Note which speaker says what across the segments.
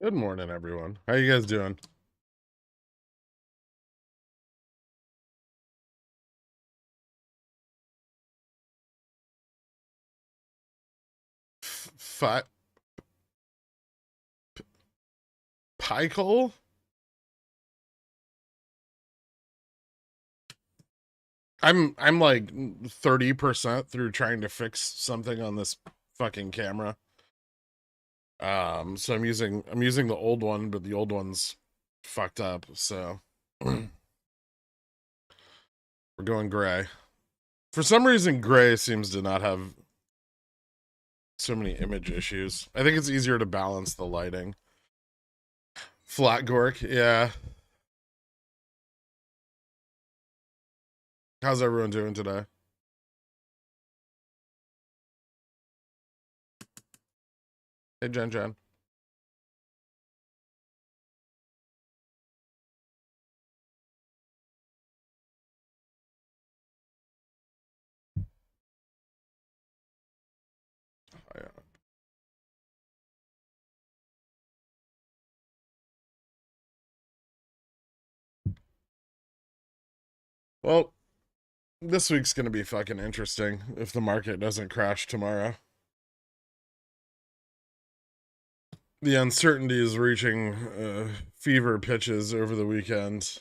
Speaker 1: Good morning, everyone. How you guys doing? Fi Pickle? I'm like 30% through trying to fix something on this fucking camera. So I'm using the old one, but the old one's fucked up, so we're going gray. For some reason, gray seems to not have so many image issues. I think it's easier to balance the lighting. Flat Gork, yeah. How's everyone doing today? Hey, Jen. Well, this week's gonna be fucking interesting if the market doesn't crash tomorrow. The uncertainty is reaching fever pitches over the weekend.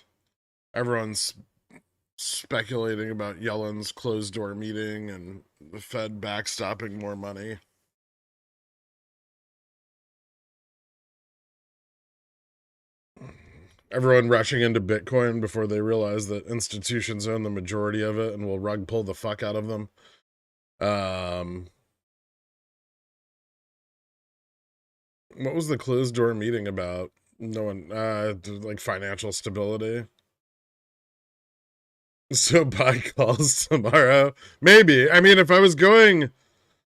Speaker 1: Everyone's speculating about Yellen's closed door meeting and the Fed backstopping more money. Everyone rushing into Bitcoin before they realize that institutions own the majority of it and will rug pull the fuck out of them. What was the closed door meeting about? No one, like financial stability. So buy calls tomorrow. Maybe. I mean, if I was going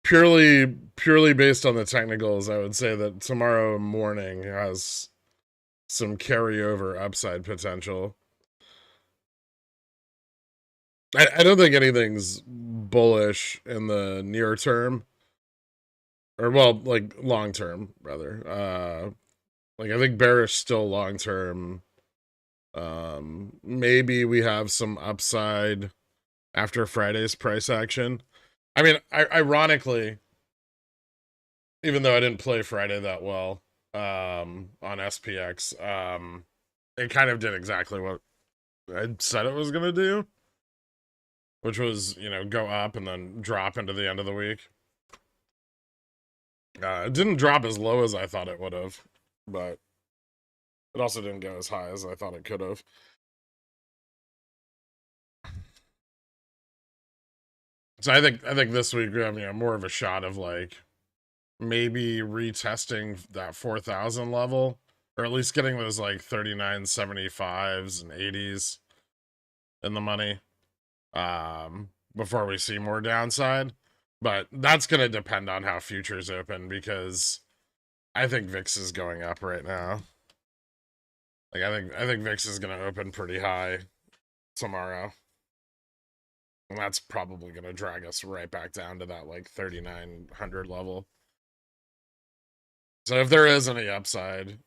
Speaker 1: purely based on the technicals, I would say that tomorrow morning has some carryover upside potential. I don't think anything's bullish in the near term. Or well, like long term, rather. Like I think bearish still long term. Maybe we have some upside after Friday's price action. I mean, ironically, even though I didn't play Friday that well on SPX, it kind of did exactly what I said it was gonna do, which was go up and then drop into the end of the week. It didn't drop as low as I thought it would have, but it also didn't go as high as I thought it could have. So I think this week we have more of a shot of like maybe retesting that 4,000 level, or at least getting those like 39.75s and 80s in the money before we see more downside. But that's going to depend on how futures open, because I think VIX is going up right now. Like I think VIX is going to open pretty high tomorrow. And that's probably going to drag us right back down to that like 3,900 level. So if there is any upside,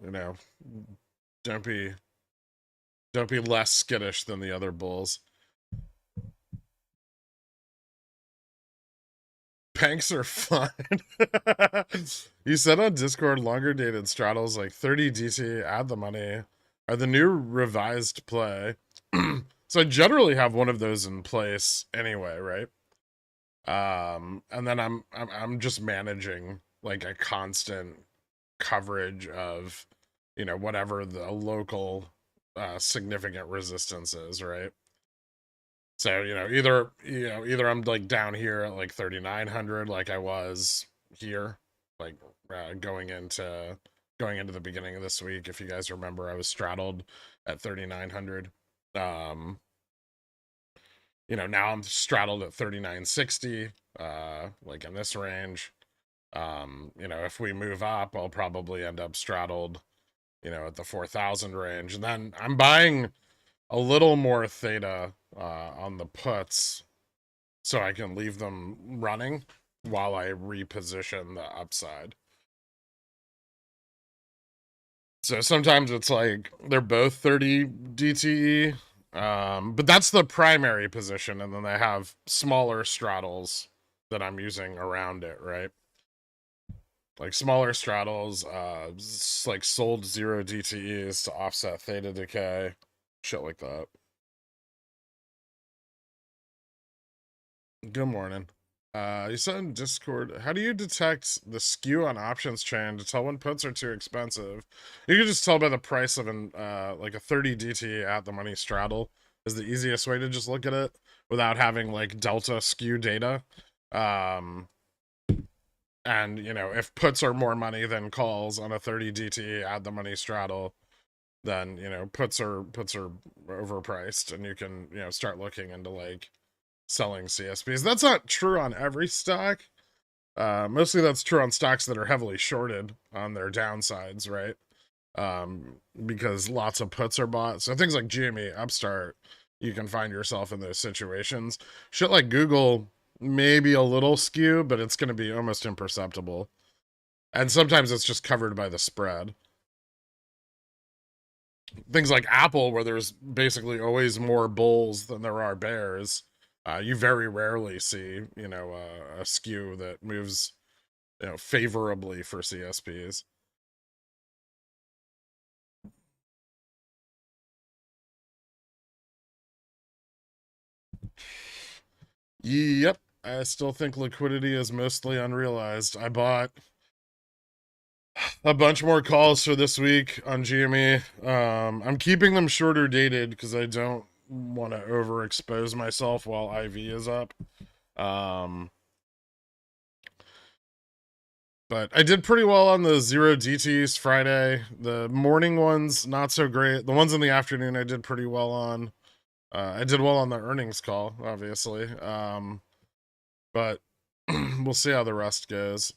Speaker 1: don't be less skittish than the other bulls. Panks are fun. You said on Discord longer dated straddles like 30 DC, add the money, are the new revised play. So I generally have one of those in place anyway, right? And then I'm just managing like a constant coverage of whatever the local significant resistance is, right? So, either I'm like down here at like 3,900 like I was here, like going into the beginning of this week. If you guys remember, I was straddled at 3,900. Um, now I'm straddled at 3,960, like in this range. If we move up, I'll probably end up straddled, at the 4,000 range. And then I'm buying a little more theta on the puts so I can leave them running while I reposition the upside. So sometimes it's like they're both 30 DTE, but that's the primary position, and then they have smaller straddles that I'm using around it, right? Like smaller straddles, like sold 0 DTEs to offset theta decay, shit like that. Good morning. You said in Discord, how do you detect the skew on options chain to tell when puts are too expensive? You can just tell by the price of an like a 30 DTE at the money straddle is the easiest way to just look at it without having like delta skew data. Um, and you know, if puts are more money than calls on a 30 DTE at the money straddle, then you know puts are overpriced, and you can start looking into like selling CSPs. That's not true on every stock. Mostly that's true on stocks that are heavily shorted on their downsides, right? Because lots of puts are bought. So things like GME, Upstart, you can find yourself in those situations. Shit like Google, maybe a little skew, but it's going to be almost imperceptible. And sometimes it's just covered by the spread. Things like Apple, where there's basically always more bulls than there are bears, you very rarely see, a skew that moves, favorably for CSPs. Yep, I still think liquidity is mostly unrealized. I bought a bunch more calls for this week on GME. I'm keeping them shorter dated because I don't want to overexpose myself while IV is up. But I did pretty well on the 0 DTs Friday. The morning ones, not so great. The ones in the afternoon, I did pretty well on. I did well on the earnings call, obviously. But we'll see how the rest goes.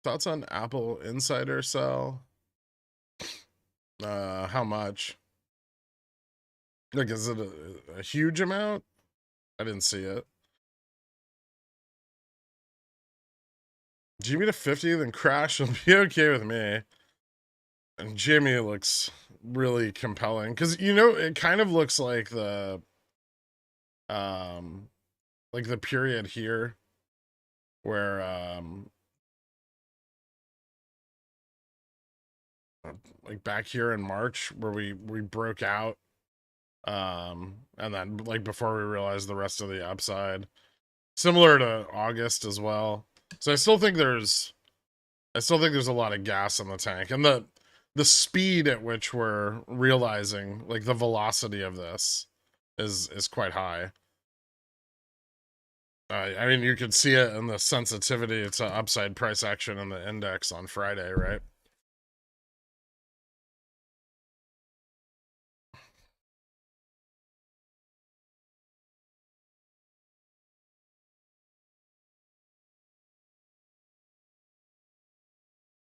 Speaker 1: Thoughts on Apple insider sell? How much? Like, is it a huge amount? I didn't see it. Jimmy to 50, then crash will be okay with me. And Jimmy looks really compelling because it kind of looks like the period here where like back here in March where we broke out, and then like before we realized the rest of the upside, similar to August as well. So I still think there's a lot of gas in the tank, and the speed at which we're realizing, like, the velocity of this is quite high. I mean, you could see it in the sensitivity to upside price action in the index on Friday, right?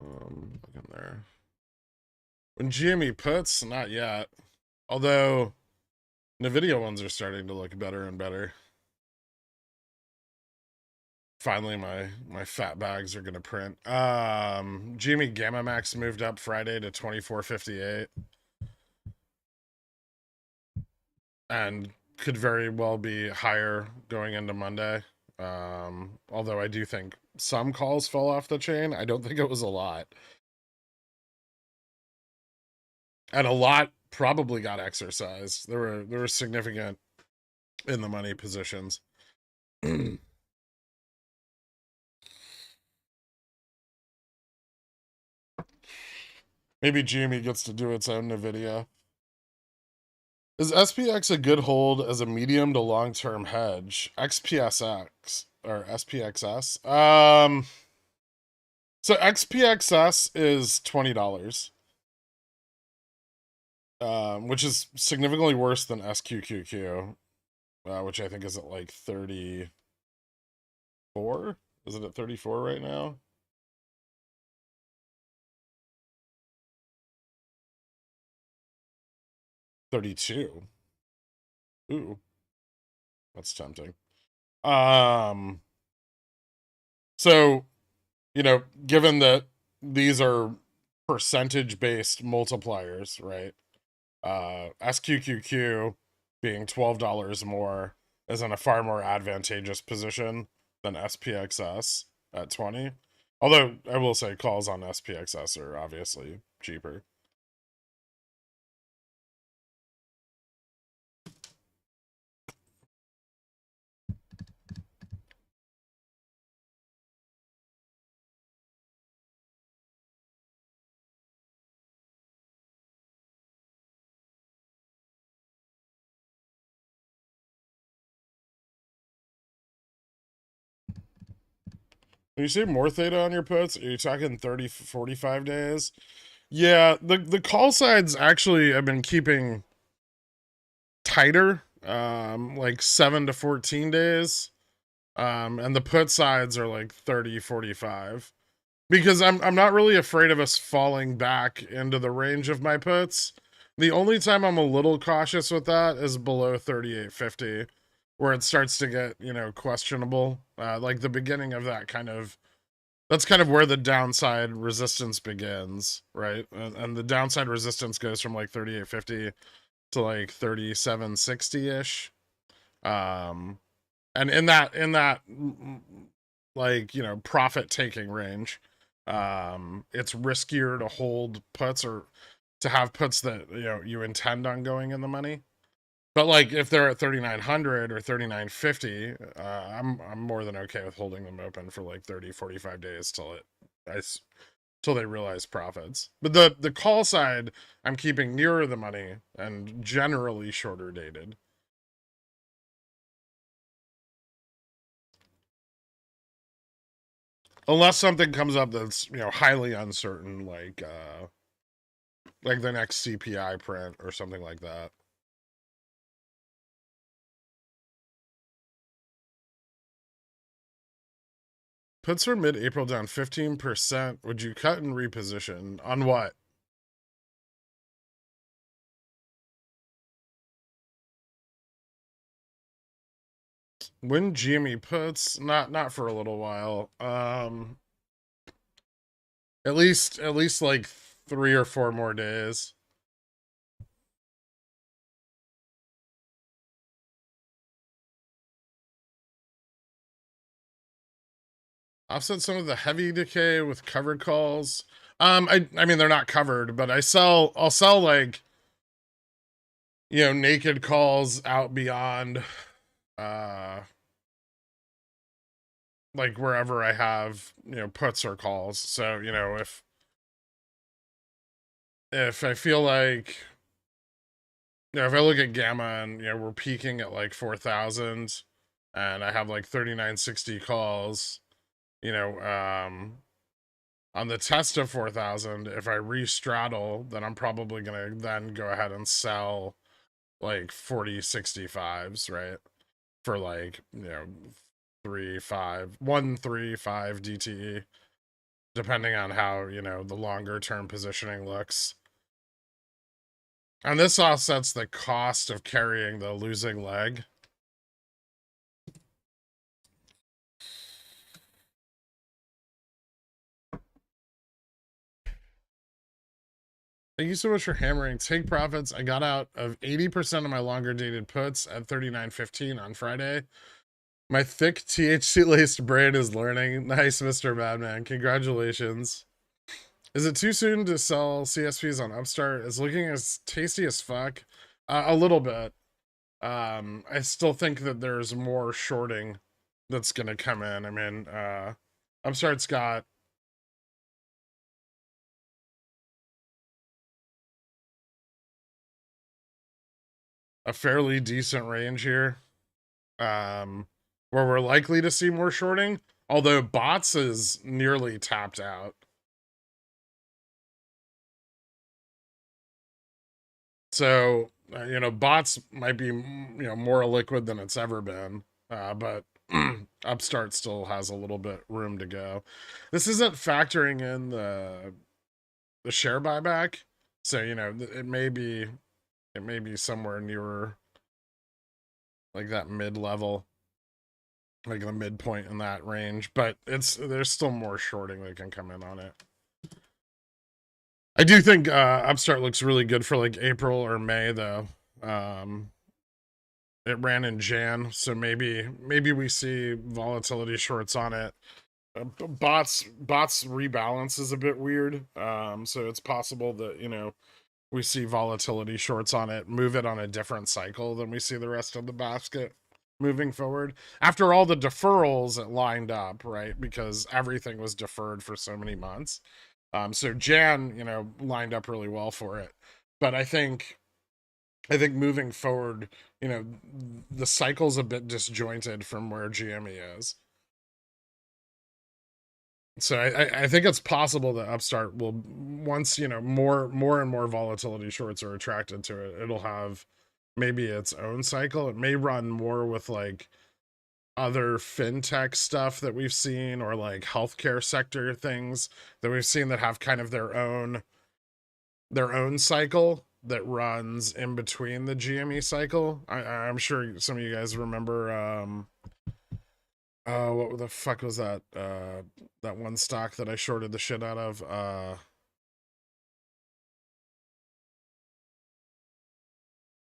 Speaker 1: Look in there. When GME puts, not yet. Although Nvidia ones are starting to look better and better. Finally, my fat bags are gonna print. GME Gamma Max moved up Friday to 24.58, and could very well be higher going into Monday. Although I do think some calls fell off the chain. I don't think it was a lot. And a lot probably got exercised. There were significant in the money positions. Maybe GME gets to do its own Nvidia. Is SPX a good hold as a medium to long term hedge? XPSX or SPXS? So XPXS is $20. Which is significantly worse than SQQQ, which I think is at like 34. Is it at 34 right now? 32. Ooh, that's tempting. Um, so you know, given that these are percentage based multipliers, right? SQQQ being $12 more is in a far more advantageous position than SPXS at 20. Although I will say calls on SPXS are obviously cheaper. When you say more theta on your puts, are you talking 30, 45 days? Yeah, the call sides actually have been keeping tighter, like 7 to 14 days. And the put sides are like 30, 45. Because I'm not really afraid of us falling back into the range of my puts. The only time I'm a little cautious with that is below 38.50, where it starts to get, you know, questionable. Like the beginning of that kind of, that's kind of where the downside resistance begins, right? And the downside resistance goes from like 38.50 to like 37.60-ish. And in that like, you know, profit taking range, it's riskier to hold puts or to have puts that, you know, you intend on going in the money. But like if they're at 3900 or 3950, I'm more than okay with holding them open for like 30 45 days till they realize profits. But the call side I'm keeping nearer the money and generally shorter dated. Unless something comes up that's, you know, highly uncertain, like the next CPI print or something like that. Puts for mid-April down 15%. Would you cut and reposition? On what? When GME puts? Not for a little while. At least like 3 or 4 more days. Offset some of the heavy decay with covered calls. I mean they're not covered, but I'll sell like, you know, naked calls out beyond uh like wherever I have, you know, puts or calls. So, you know, if I feel like, you know, if I look at gamma and, you know, we're peaking at like 4,000 and I have like 3960 calls, you know, on the test of 4,000, if I re-straddle, then I'm probably going to then go ahead and sell like 4065s, right? For like, you know, 3 5 DTE, depending on how, you know, the longer term positioning looks. And this offsets the cost of carrying the losing leg. Thank you so much for hammering. Take profits. I got out of 80% of my longer dated puts at 39.15 on Friday. My thick THC laced brain is learning. Nice, Mr. Madman. Congratulations. Is it too soon to sell CSPs on Upstart? It's looking as tasty as fuck. A little bit. I still think that there's more shorting that's gonna come in. I mean, Upstart's got a fairly decent range here, where we're likely to see more shorting, although bots is nearly tapped out. So, you know, bots might be, you know, more liquid than it's ever been, but Upstart still has a little bit room to go. This isn't factoring in the share buyback, so you know it may be somewhere nearer like that mid level. like the midpoint in that range, but there's still more shorting that can come in on it. I do think Upstart looks really good for like April or May though. It ran in Jan, so maybe we see volatility shorts on it. Bots rebalance is a bit weird, so it's possible that we see volatility shorts on it, move it on a different cycle than we see the rest of the basket moving forward. After all the deferrals, it lined up, right? Because everything was deferred for so many months. So Jan, lined up really well for it. But I think moving forward, the cycle's a bit disjointed from where GME is. So I think it's possible that Upstart will, once more and more volatility shorts are attracted to it, it'll have maybe its own cycle. It may run more with like other fintech stuff that we've seen, or like healthcare sector things that we've seen that have kind of their own cycle that runs in between the GME cycle. I'm sure some of you guys remember what the fuck was that? That one stock that I shorted the shit out of.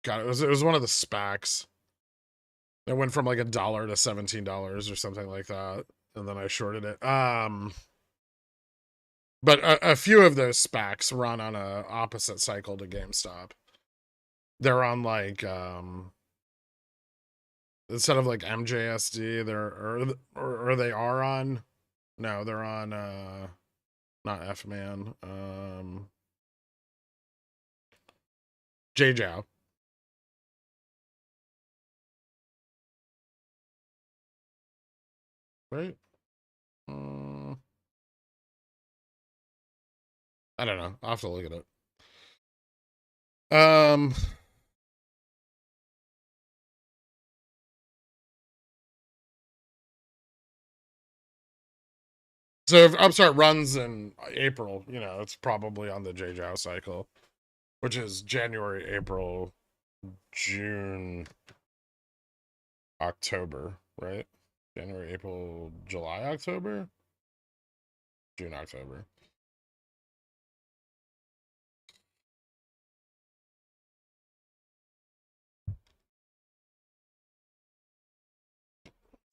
Speaker 1: God, it was one of the SPACs. It went from like $1 to $17 or something like that, and then I shorted it. But a few of those SPACs run on a opposite cycle to GameStop. They're on like instead of like MJSD, or they are on. No, they're on not F man. JJow. Right? I don't know. I'll have to look at it. So if Upstart runs in April, it's probably on the JJow cycle, which is January, April, June, October, right? January, April, July, October? June, October.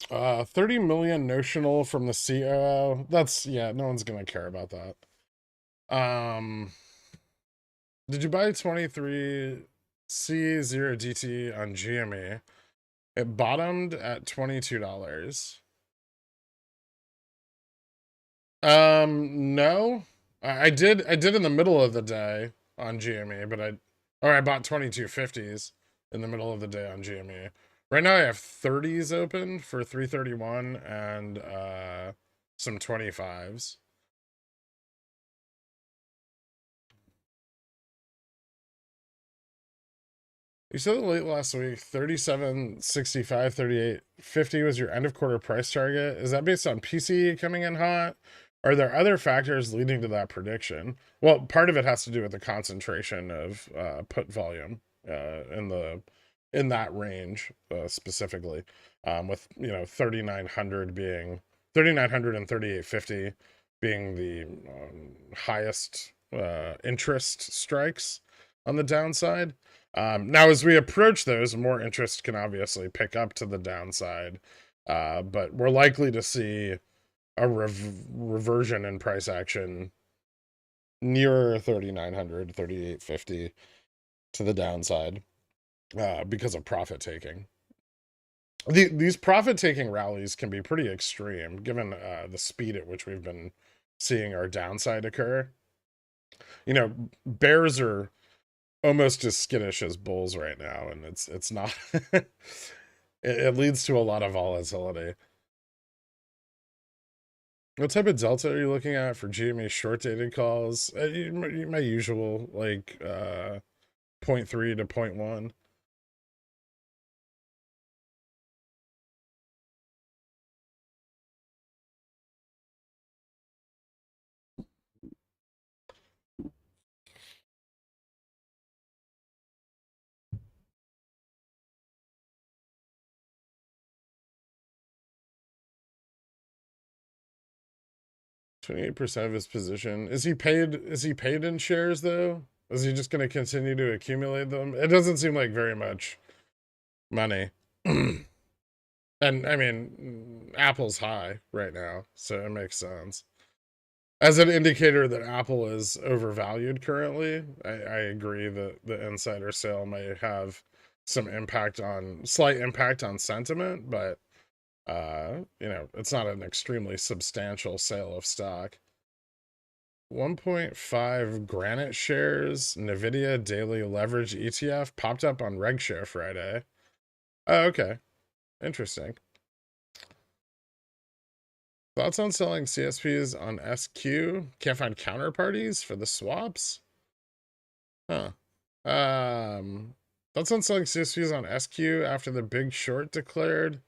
Speaker 1: $30 million notional from the COO. That's, yeah, no one's gonna care about that. Did you buy 23C0DT on GME? It bottomed at $22. No. I did in the middle of the day on GME, but I bought 2250s in the middle of the day on GME. Right now I have 30s open for 331 and some 25s. You said it late last week, 37, 65, 38, 50 was your end of quarter price target. Is that based on PCE coming in hot? Are there other factors leading to that prediction? Well, part of it has to do with the concentration of put volume in that range specifically, with 3900 and 3850 being the highest interest strikes on the downside. Now, as we approach those, more interest can obviously pick up to the downside, but we're likely to see a reversion in price action nearer 3900, 3850 to the downside because of profit taking. These profit taking rallies can be pretty extreme given the speed at which we've been seeing our downside occur. Bears are almost as skittish as bulls right now, and it's not. It leads to a lot of volatility. What type of delta are you looking at for GME short dated calls? My usual, like 0.3 to 0.1. 28% of his position. Is he paid in shares though? Is he just going to continue to accumulate them? It doesn't seem like very much money. And I mean, Apple's high right now, so it makes sense. As an indicator that Apple is overvalued currently, I agree that the insider sale may have some slight impact on sentiment, but you know, it's not an extremely substantial sale of stock. 1.5 Granite shares, Nvidia daily leverage ETF popped up on RegShare Friday. Oh, okay. Interesting. Thoughts on selling CSPs on SQ? Can't find counterparties for the swaps? Huh. Thoughts on selling CSPs on SQ after the big short declared?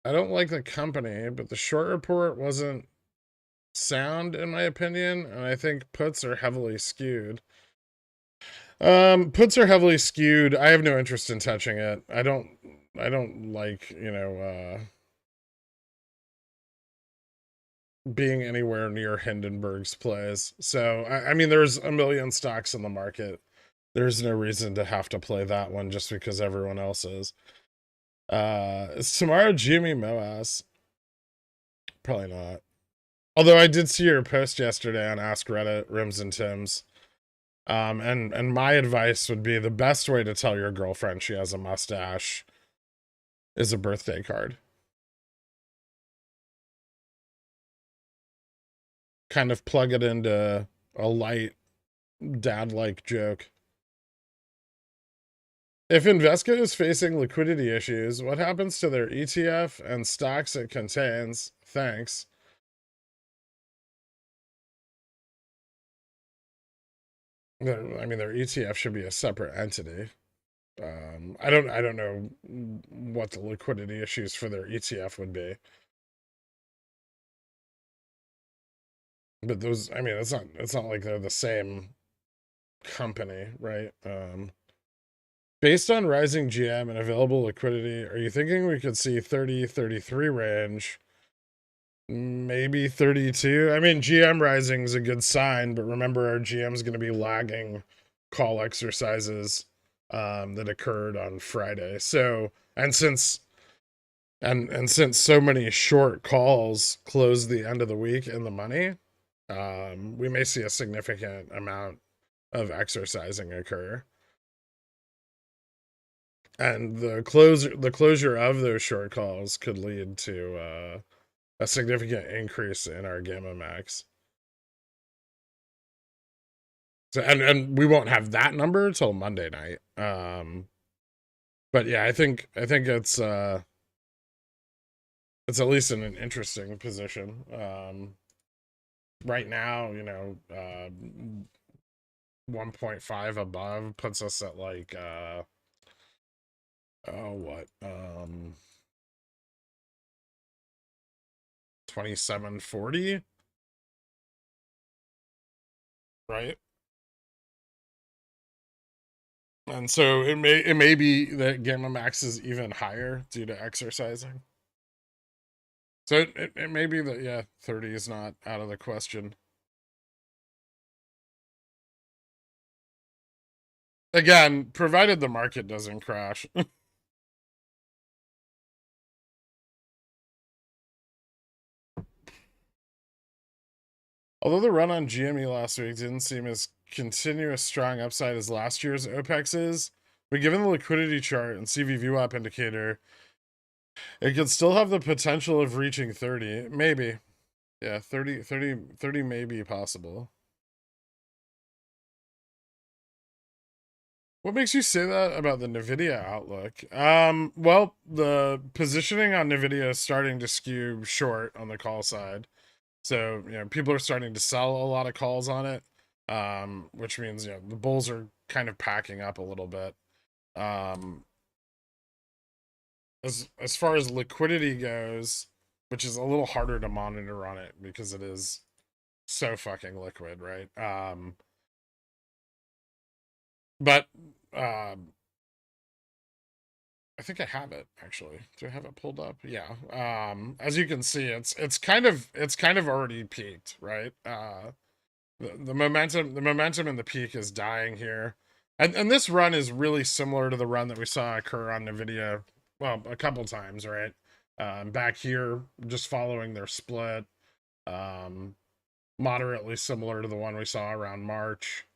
Speaker 1: I don't like the company, but the short report wasn't sound in my opinion, and I think puts are heavily skewed. Puts are heavily skewed. I have no interest in touching it. I don't like, you know, being anywhere near Hindenburg's plays. So, I mean, there's a million stocks in the market. There's no reason to have to play that one just because everyone else is. Is tomorrow Jimmy Moas? Probably not. Although I did see your post yesterday on Ask Reddit, Rims and Tims. And my advice would be the best way to tell your girlfriend she has a mustache is a birthday card. Kind of plug it into a light dad-like joke. If Invesco is facing liquidity issues, what happens to their ETF and stocks it contains? Thanks. I mean, their ETF should be a separate entity. I don't know what the liquidity issues for their ETF would be. But those, I mean, it's not like they're the same company, right? Based on rising GM and available liquidity, are you thinking we could see 30, 33 range? Maybe 32. I mean, GM rising is a good sign, but remember our GM's going to be lagging call exercises that occurred on Friday. So, and since so many short calls close the end of the week in the money, we may see a significant amount of exercising occur. And the closure of those short calls could lead to a significant increase in our gamma max. So and we won't have that number until Monday night. But yeah, I think it's at least in an interesting position. Right now, you know, 1.5 above puts us at like oh what 2740, right? And so it may be that gamma max is even higher due to exercising. So it may be that, yeah, 30 is not out of the question. Again, provided the market doesn't crash. Although the run on GME last week didn't seem as continuous strong upside as last year's OPEX is, but given the liquidity chart and CV VWAP indicator, it could still have the potential of reaching 30. Maybe. Yeah, 30 may be possible. What makes you say that about the Nvidia outlook? Well, the positioning on Nvidia is starting to skew short on the call side. So, you know, people are starting to sell a lot of calls on it, which means, you know, the bulls are kind of packing up a little bit. As far as liquidity goes, which is a little harder to monitor on it because it is so fucking liquid, right? But I think I have it actually. Do I have it pulled up? Yeah. As you can see, it's kind of already peaked, right? The momentum in the peak is dying here. And this run is really similar to the run that we saw occur on Nvidia, well, a couple times, right? Back here, just following their split. Moderately similar to the one we saw around March.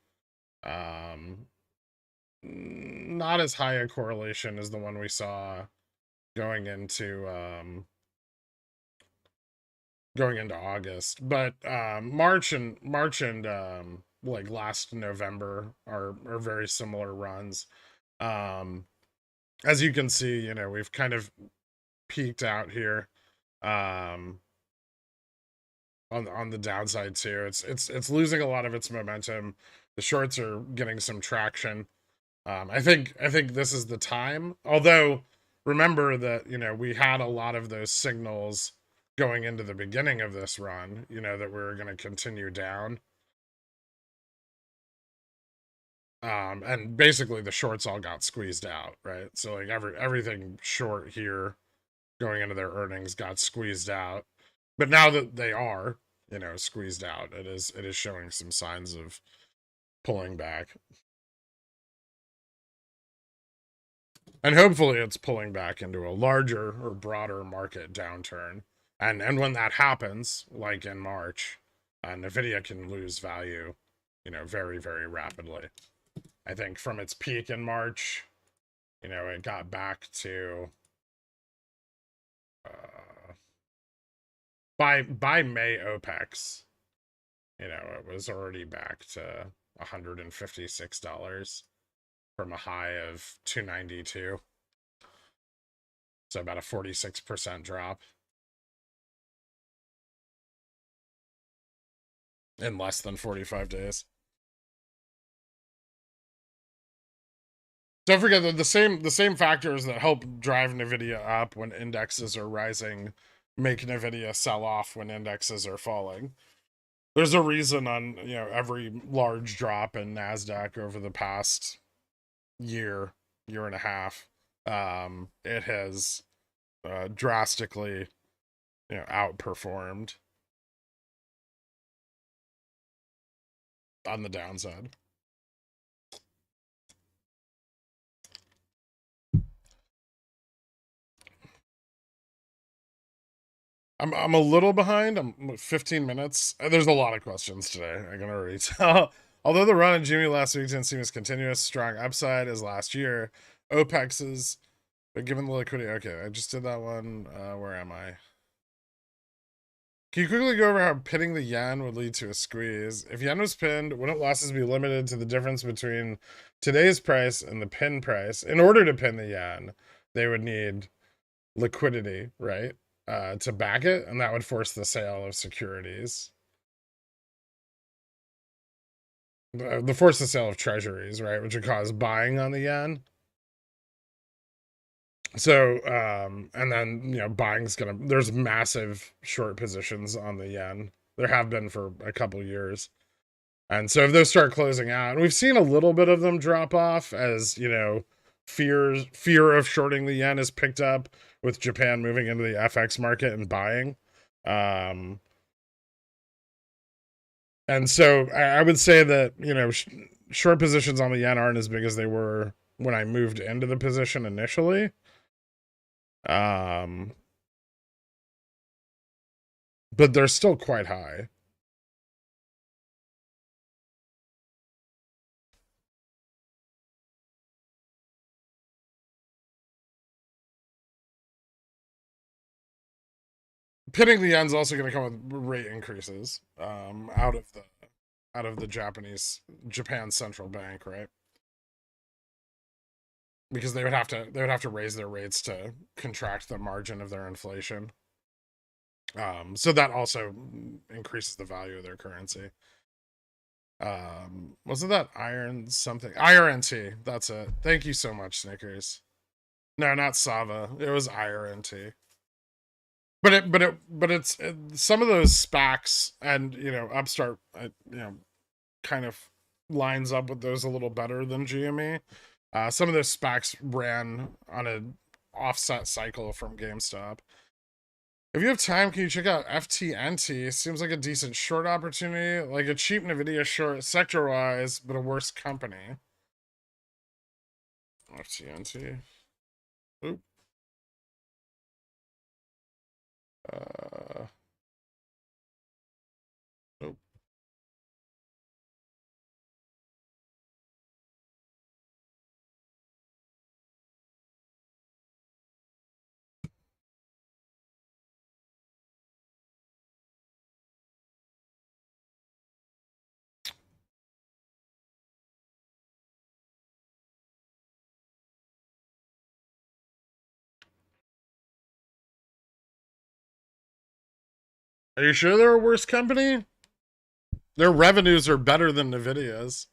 Speaker 1: Not as high a correlation as the one we saw going into August, but March and like last November are very similar runs. As you can see, you know, we've kind of peaked out here on the downside too. It's losing a lot of its momentum. The shorts are getting some traction. I think this is the time. Although remember that, you know, we had a lot of those signals going into the beginning of this run, you know, that we were going to continue down. And basically the shorts all got squeezed out, right? So like everything short here going into their earnings got squeezed out. But now that they are, you know, squeezed out, it is showing some signs of pulling back. And hopefully it's pulling back into a larger or broader market downturn. And when that happens, like in March, Nvidia can lose value, you know, very, very rapidly. I think from its peak in March, you know, it got back to by May OPEX, you know, it was already back to $156 from a high of 292. So about a 46% drop in less than 45 days. Don't forget that the same factors that help drive Nvidia up when indexes are rising make Nvidia sell off when indexes are falling. There's a reason on, you know, every large drop in Nasdaq over the past year and a half, it has drastically, you know, outperformed on the downside. I'm a little behind. I'm 15 minutes. There's a lot of questions today. I can already tell. Although the run in Jimmy last week didn't seem as continuous, strong upside as last year. OPEX's, but given the liquidity, okay, I just did that one. Where am I? Can you quickly go over how pinning the yen would lead to a squeeze? If yen was pinned, wouldn't losses be limited to the difference between today's price and the pin price? In order to pin the yen, they would need liquidity, right? To back it, and that would force the sale of securities. The force the sale of treasuries, right? Which would cause buying on the yen. So, and then, you know, buying's there's massive short positions on the yen. There have been for a couple years. And so if those start closing out, and we've seen a little bit of them drop off as, you know, fear of shorting the yen has picked up with Japan moving into the FX market and buying. And so I would say that, you know, short positions on the yen aren't as big as they were when I moved into the position initially. But they're still quite high. Pinning the yen's also going to come with rate increases out of the Japan central bank, right? Because they would have to raise their rates to contract the margin of their inflation. So that also increases the value of their currency. Wasn't that iron something? IRNT. That's it. Thank you so much, Snickers. No, not Sava. It was IRNT. But it's some of those SPACs and, you know, Upstart, you know, kind of lines up with those a little better than GME. Some of those SPACs ran on a offset cycle from GameStop. If you have time, can you check out FTNT? Seems like a decent short opportunity, like a cheap Nvidia short sector-wise, but a worse company. FTNT. Oop. Nope. Are you sure they're a worse company? Their revenues are better than Nvidia's.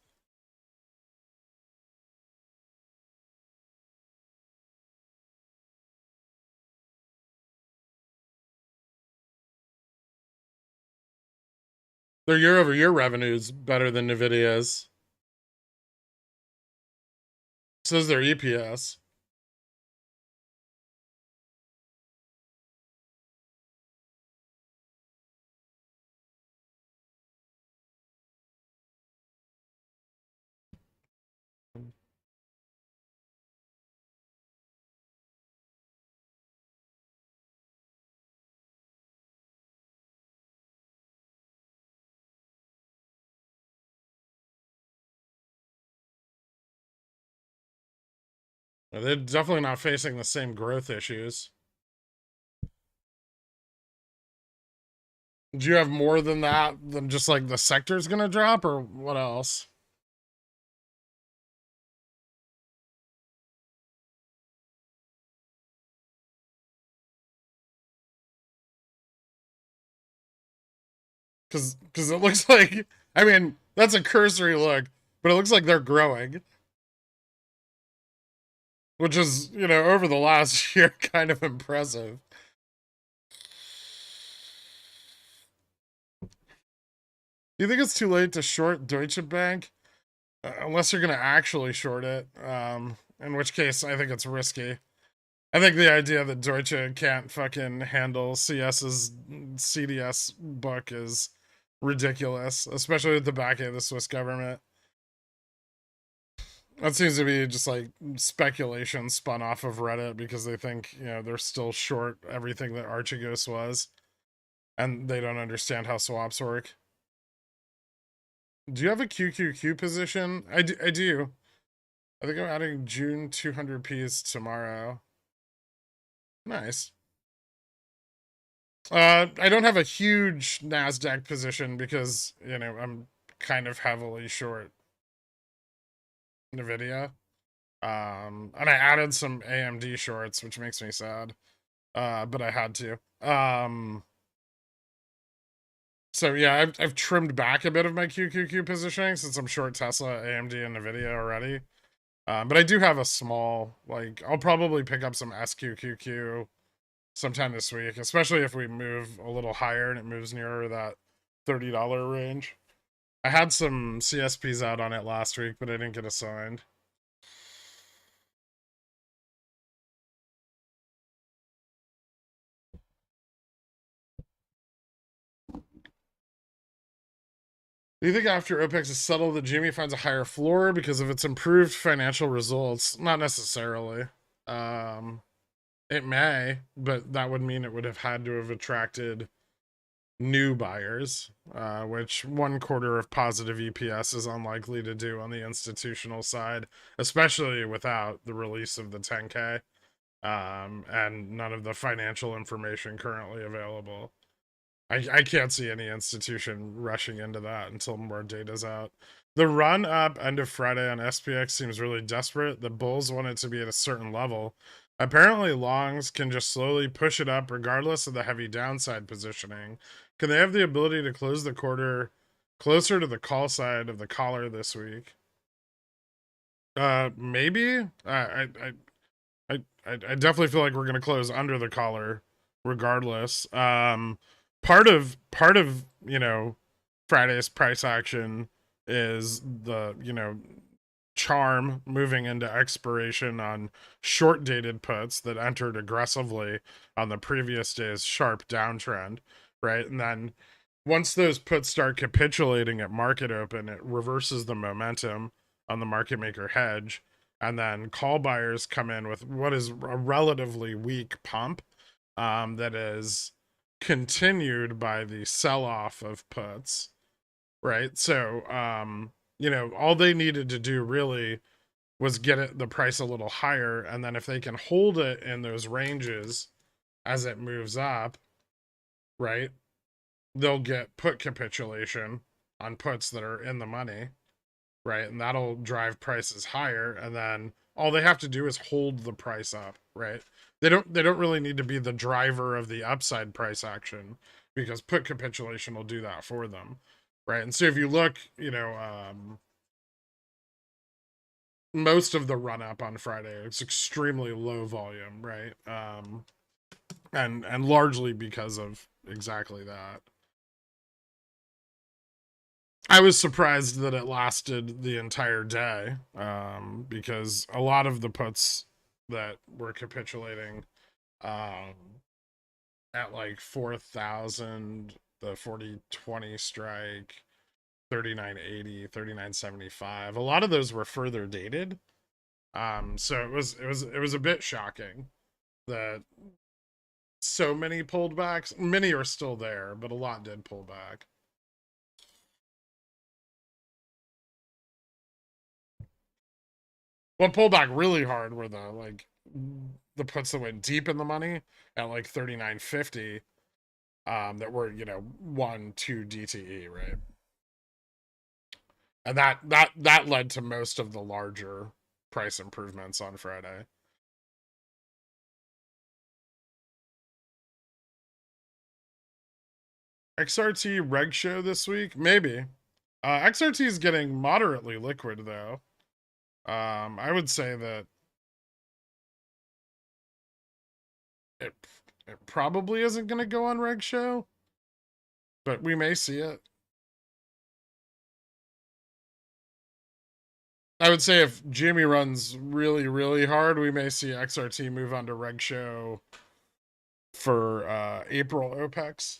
Speaker 1: Their year-over-year revenues better than Nvidia's. Says their EPS. They're definitely not facing the same growth issues. Do you have more than that than just like the sector's gonna drop, or what else? Because it looks like, I mean, that's a cursory look, but it looks like they're growing, which is, you know, over the last year, kind of impressive. Do you think it's too late to short Deutsche Bank? Unless you're going to actually short it, in which case I think it's risky. I think the idea that Deutsche can't fucking handle CS's CDS book is ridiculous, especially with the backing of the Swiss government. That seems to be just like speculation spun off of Reddit because they think, you know, they're still short everything that Archegos was, and they don't understand how swaps work. Do you have a QQQ position? I do. I think I'm adding June 200Ps tomorrow. Nice. I don't have a huge NASDAQ position because, you know, I'm kind of heavily short Nvidia. And I added some AMD shorts, which makes me sad. But I had to. So yeah, I've trimmed back a bit of my QQQ positioning since I'm short Tesla, AMD, and Nvidia already. But I do have a small, like, I'll probably pick up some SQQQ sometime this week, especially if we move a little higher and it moves nearer that $30 range. I had some CSPs out on it last week, but I didn't get assigned. Do you think after OPEX is settled that Jimmy finds a higher floor because of its improved financial results? Not necessarily. It may, but that would mean it would have had to have attracted new buyers, which 1/4 of positive EPS is unlikely to do on the institutional side, especially without the release of the 10K, and none of the financial information currently available. I can't see any institution rushing into that until more data's out. The run up end of Friday on SPX seems really desperate. The bulls want it to be at a certain level. Apparently, longs can just slowly push it up regardless of the heavy downside positioning. Can they have the ability to close the quarter closer to the call side of the collar this week? Maybe. I definitely feel like we're gonna close under the collar, regardless. Part of you know Friday's price action is the charm moving into expiration on short dated puts that entered aggressively on the previous day's sharp downtrend, right? And then once those puts start capitulating at market open, it reverses the momentum on the market maker hedge. And then call buyers come in with what is a relatively weak pump that is continued by the sell off of puts, right? So, all they needed to do really was get the price a little higher. And then if they can hold it in those ranges as it moves up, right, they'll get put capitulation on puts that are in the money, right? And that'll drive prices higher. And then all they have to do is hold the price up, right? They don't really need to be the driver of the upside price action, because put capitulation will do that for them, right? And so if you look, most of the run up on Friday, it's extremely low volume, right? And largely because of exactly that. I was surprised that it lasted the entire day, because a lot of the puts that were capitulating at like 4,000, the 40/20 strike, 39.80, 39.75, a lot of those were further dated. So it was a bit shocking that so many pulled backs. Many are still there, but a lot did pull back. What pulled back really hard were the puts that went deep in the money at like 39.50, that were 1-2 DTE, right? And that led to most of the larger price improvements on Friday. XRT reg show this week? Maybe. XRT is getting moderately liquid though. I would say that it probably isn't going to go on reg show, but we may see it. I would say if Jimmy runs really, really hard, we may see XRT move on to reg show for April OPEX.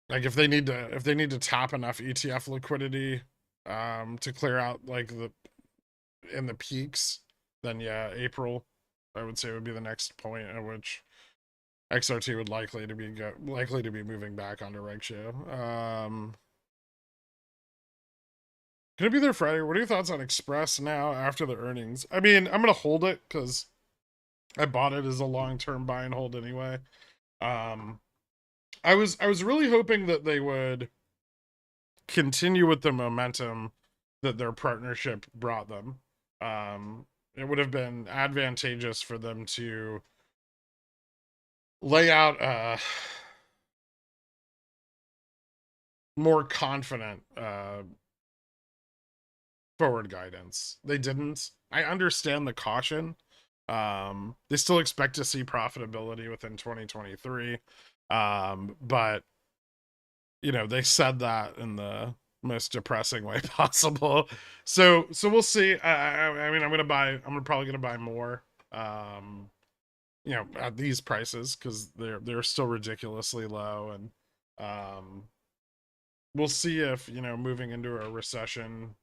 Speaker 1: Like if they need to tap enough ETF liquidity to clear out like in the peaks, then yeah, April I would say would be the next point at which XRT would likely to be moving back onto reg show. Gonna be there Friday. What are your thoughts on Express now after the earnings? I mean, I'm gonna hold it because I bought it as a long-term buy and hold anyway. I was really hoping that they would continue with the momentum that their partnership brought them. It would have been advantageous for them to lay out more confident forward guidance. They didn't. I understand the caution. They still expect to see profitability within 2023. But they said that in the most depressing way possible. So we'll see. I mean, I'm probably gonna buy more. At these prices because they're still ridiculously low, and we'll see if moving into a recession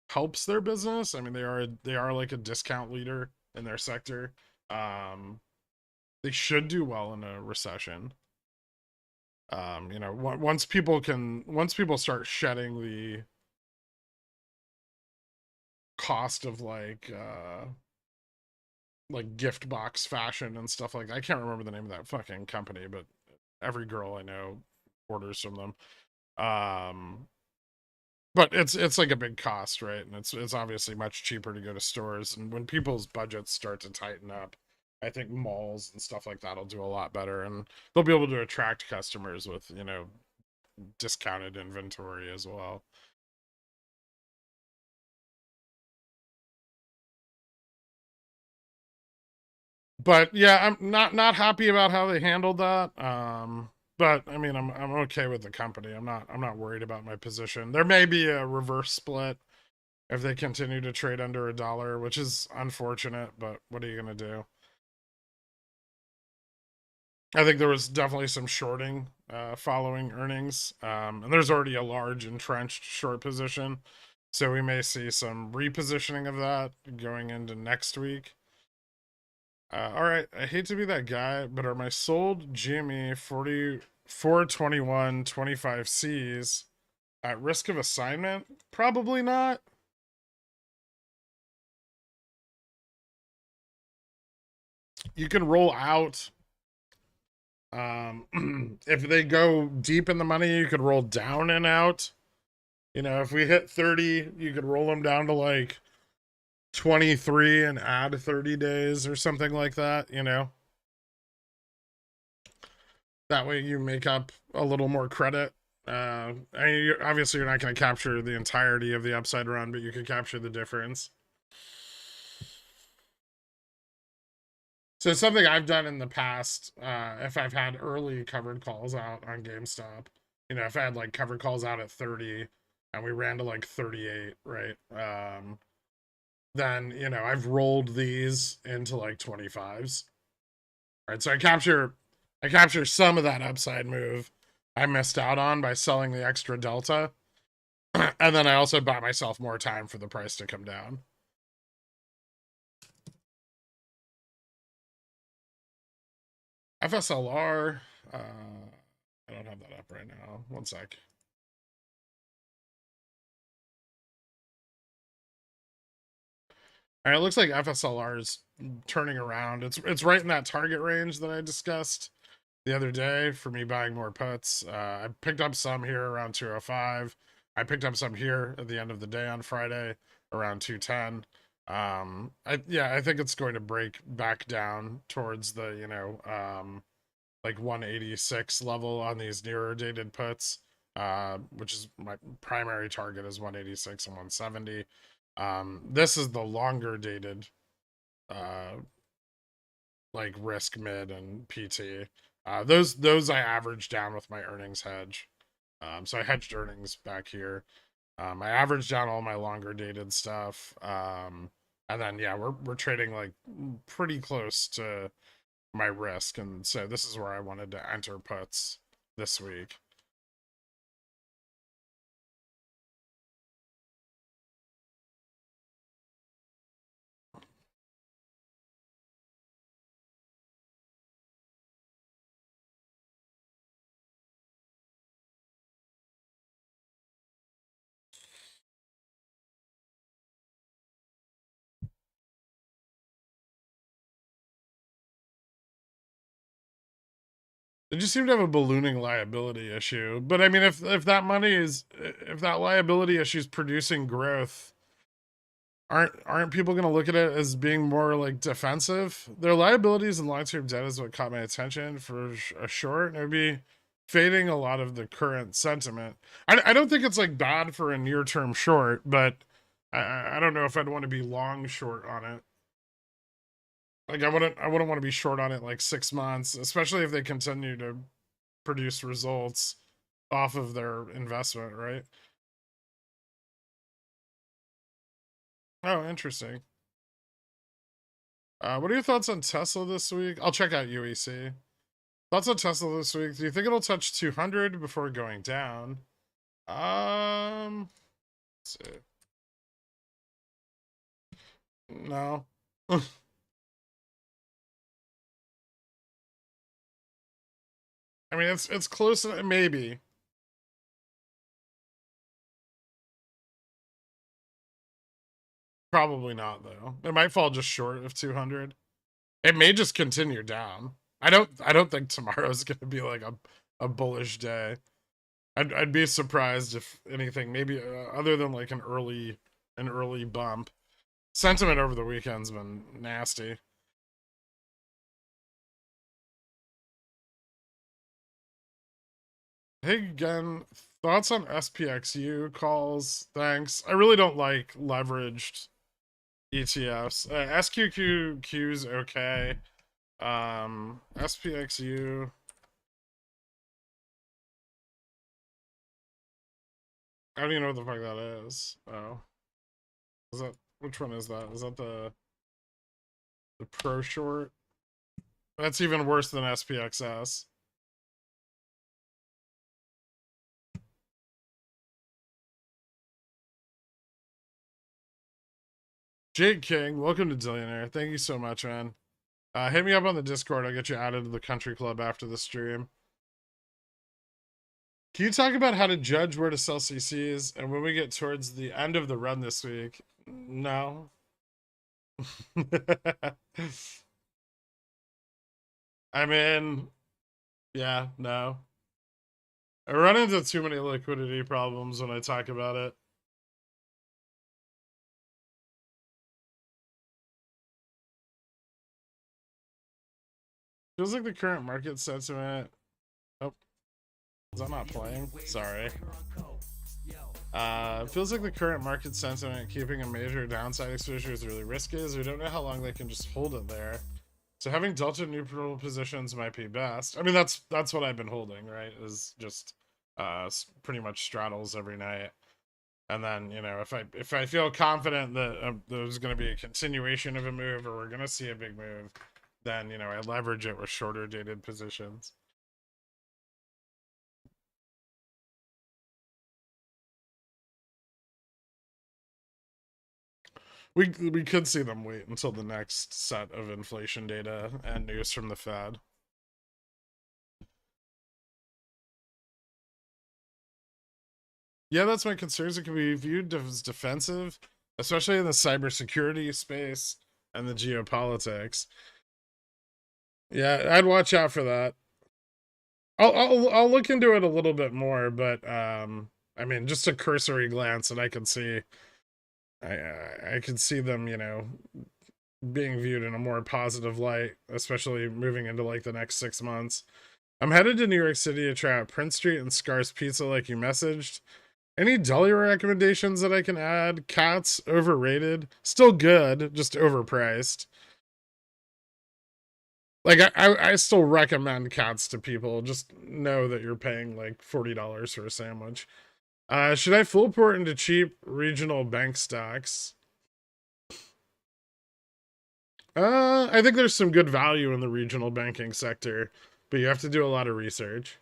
Speaker 1: helps their business. I mean, they are like a discount leader in their sector. They should do well in a recession. Once people start shedding the cost of like gift box fashion and stuff like that. I can't remember the name of that fucking company, but every girl I know orders from them. But it's like a big cost, right? And it's obviously much cheaper to go to stores. And when people's budgets start to tighten up, I think malls and stuff like that'll do a lot better, and they'll be able to attract customers with discounted inventory as well. But yeah, I'm not happy about how they handled that. But I mean, I'm okay with the company. I'm not worried about my position. There may be a reverse split if they continue to trade under $1, which is unfortunate, but what are you gonna do? I think there was definitely some shorting following earnings, and there's already a large entrenched short position, so we may see some repositioning of that going into next week. All right, I hate to be that guy, but are my sold GME 4421 25Cs at risk of assignment? Probably not. You can roll out. If they go deep in the money, you could roll down and out. You know, if we hit 30, you could roll them down to like 23 and add 30 days or something like that, you know. That way you make up a little more credit. I mean, obviously you're not going to capture the entirety of the upside run, but you can capture the difference. So something I've done in the past, if I've had early covered calls out on GameStop, you know, if I had like covered calls out at 30 and we ran to like 38, right? Then, you know, I've rolled these into like 25s. Right? So I capture some of that upside move I missed out on by selling the extra delta. And then I also bought myself more time for the price to come down. FSLR, I don't have that up right now. One sec. All right, it looks like FSLR is turning around. It's right in that target range that I discussed the other day for me buying more puts. I picked up some here around 205. I picked up some here at the end of the day on Friday around 210. I think it's going to break back down towards the, you know, like 186 level on these nearer dated puts, which is my primary target is 186 and 170. This is the longer dated, uh, like risk mid and PT. Those I averaged down with my earnings hedge. So I hedged earnings back here. I averaged down all my longer dated stuff. And then yeah, we're trading like pretty close to my risk, and so this is where I wanted to enter puts this week. They just seem to have a ballooning liability issue. But I mean, if that money is if that liability issue is producing growth, aren't people going to look at it as being more like defensive? Their liabilities and long-term debt is what caught my attention for a short. And it would be fading a lot of the current sentiment. I don't think it's like bad for a near-term short, but I don't know if I'd want to be long short on it. Like I wouldn't want to be short on it like 6 months, especially if they continue to produce results off of their investment, right? Oh, interesting. What are your thoughts on Tesla this week? I'll check out UEC. Thoughts on Tesla this week? Do you think it'll touch 200 before going down? Let's see. No. I mean, it's close. Maybe. Probably not though. It might fall just short of 200. It may just continue down. I don't think tomorrow's going to be like a bullish day. I'd be surprised if anything, maybe other than like an early bump. Sentiment over the weekend's been nasty. Hey, again, thoughts on SPXU calls? Thanks. I really don't like leveraged ETFs. SQQQ's okay. SPXU. I don't even know what the fuck that is. Oh. Is that, which one is that? Is that the pro short? That's even worse than SPXS. Jake King, welcome to Dillionaire. Thank you so much, man. Hit me up on the Discord. I'll get you added to the country club after the stream. Can you talk about how to judge where to sell CCs? And when we get towards the end of the run this week, no. I mean, yeah, no. I run into too many liquidity problems when I talk about it. Feels like the current market sentiment. Oh, is that not playing? Sorry. Feels like the current market sentiment keeping a major downside exposure is really risky, as we don't know how long they can just hold it there. So having delta neutral positions might be best. I mean, that's what I've been holding, right? Is just pretty much straddles every night. And then, you know, if I feel confident that there's going to be a continuation of a move, or we're going to see a big move, then, you know, I leverage it with shorter dated positions. We could see them wait until the next set of inflation data and news from the Fed. Yeah, that's my concerns. It can be viewed as defensive, especially in the cybersecurity space and the geopolitics. Yeah, I'd watch out for that. I'll look into it a little bit more, but I mean, just a cursory glance, and I can see, I can see them, you know, being viewed in a more positive light, especially moving into like the next 6 months. I'm headed to New York City to try out Prince Street and Scar's Pizza, like you messaged. Any deli recommendations that I can add? Cats, overrated. Still good, just overpriced. Like, I still recommend Cats to people. Just know that you're paying like $40 for a sandwich. Should I full port into cheap regional bank stocks? I think there's some good value in the regional banking sector, but you have to do a lot of research.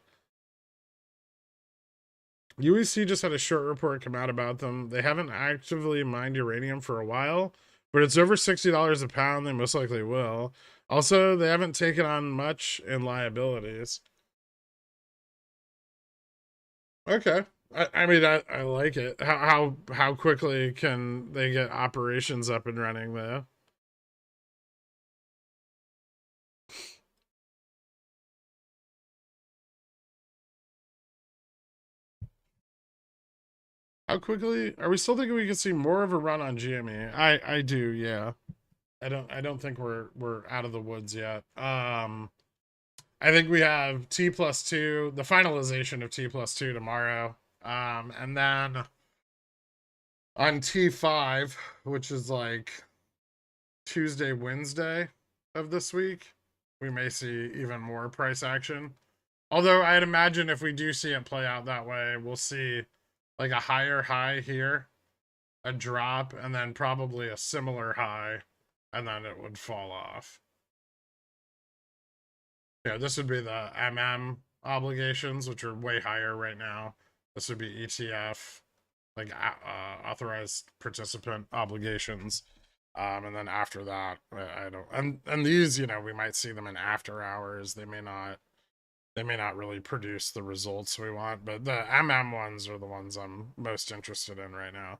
Speaker 1: UEC just had a short report come out about them. They haven't actively mined uranium for a while, but it's over $60 a pound. They most likely will. Also, they haven't taken on much in liabilities. Okay. I mean, I like it. How quickly can they get operations up and running though? How quickly are we still thinking we could see more of a run on GME? I do, yeah. I don't think we're out of the woods yet. I think we have T+2, the finalization of T+2 tomorrow. And then on T5, which is like Tuesday, Wednesday of this week, we may see even more price action. Although I'd imagine if we do see it play out that way, we'll see like a higher high here, a drop, and then probably a similar high, and then it would fall off. Yeah, this would be the MM obligations, which are way higher right now. This would be ETF, like authorized participant obligations. And then after that, I don't, and these, you know, we might see them in after hours. They may not really produce the results we want, but the MM ones are the ones I'm most interested in right now.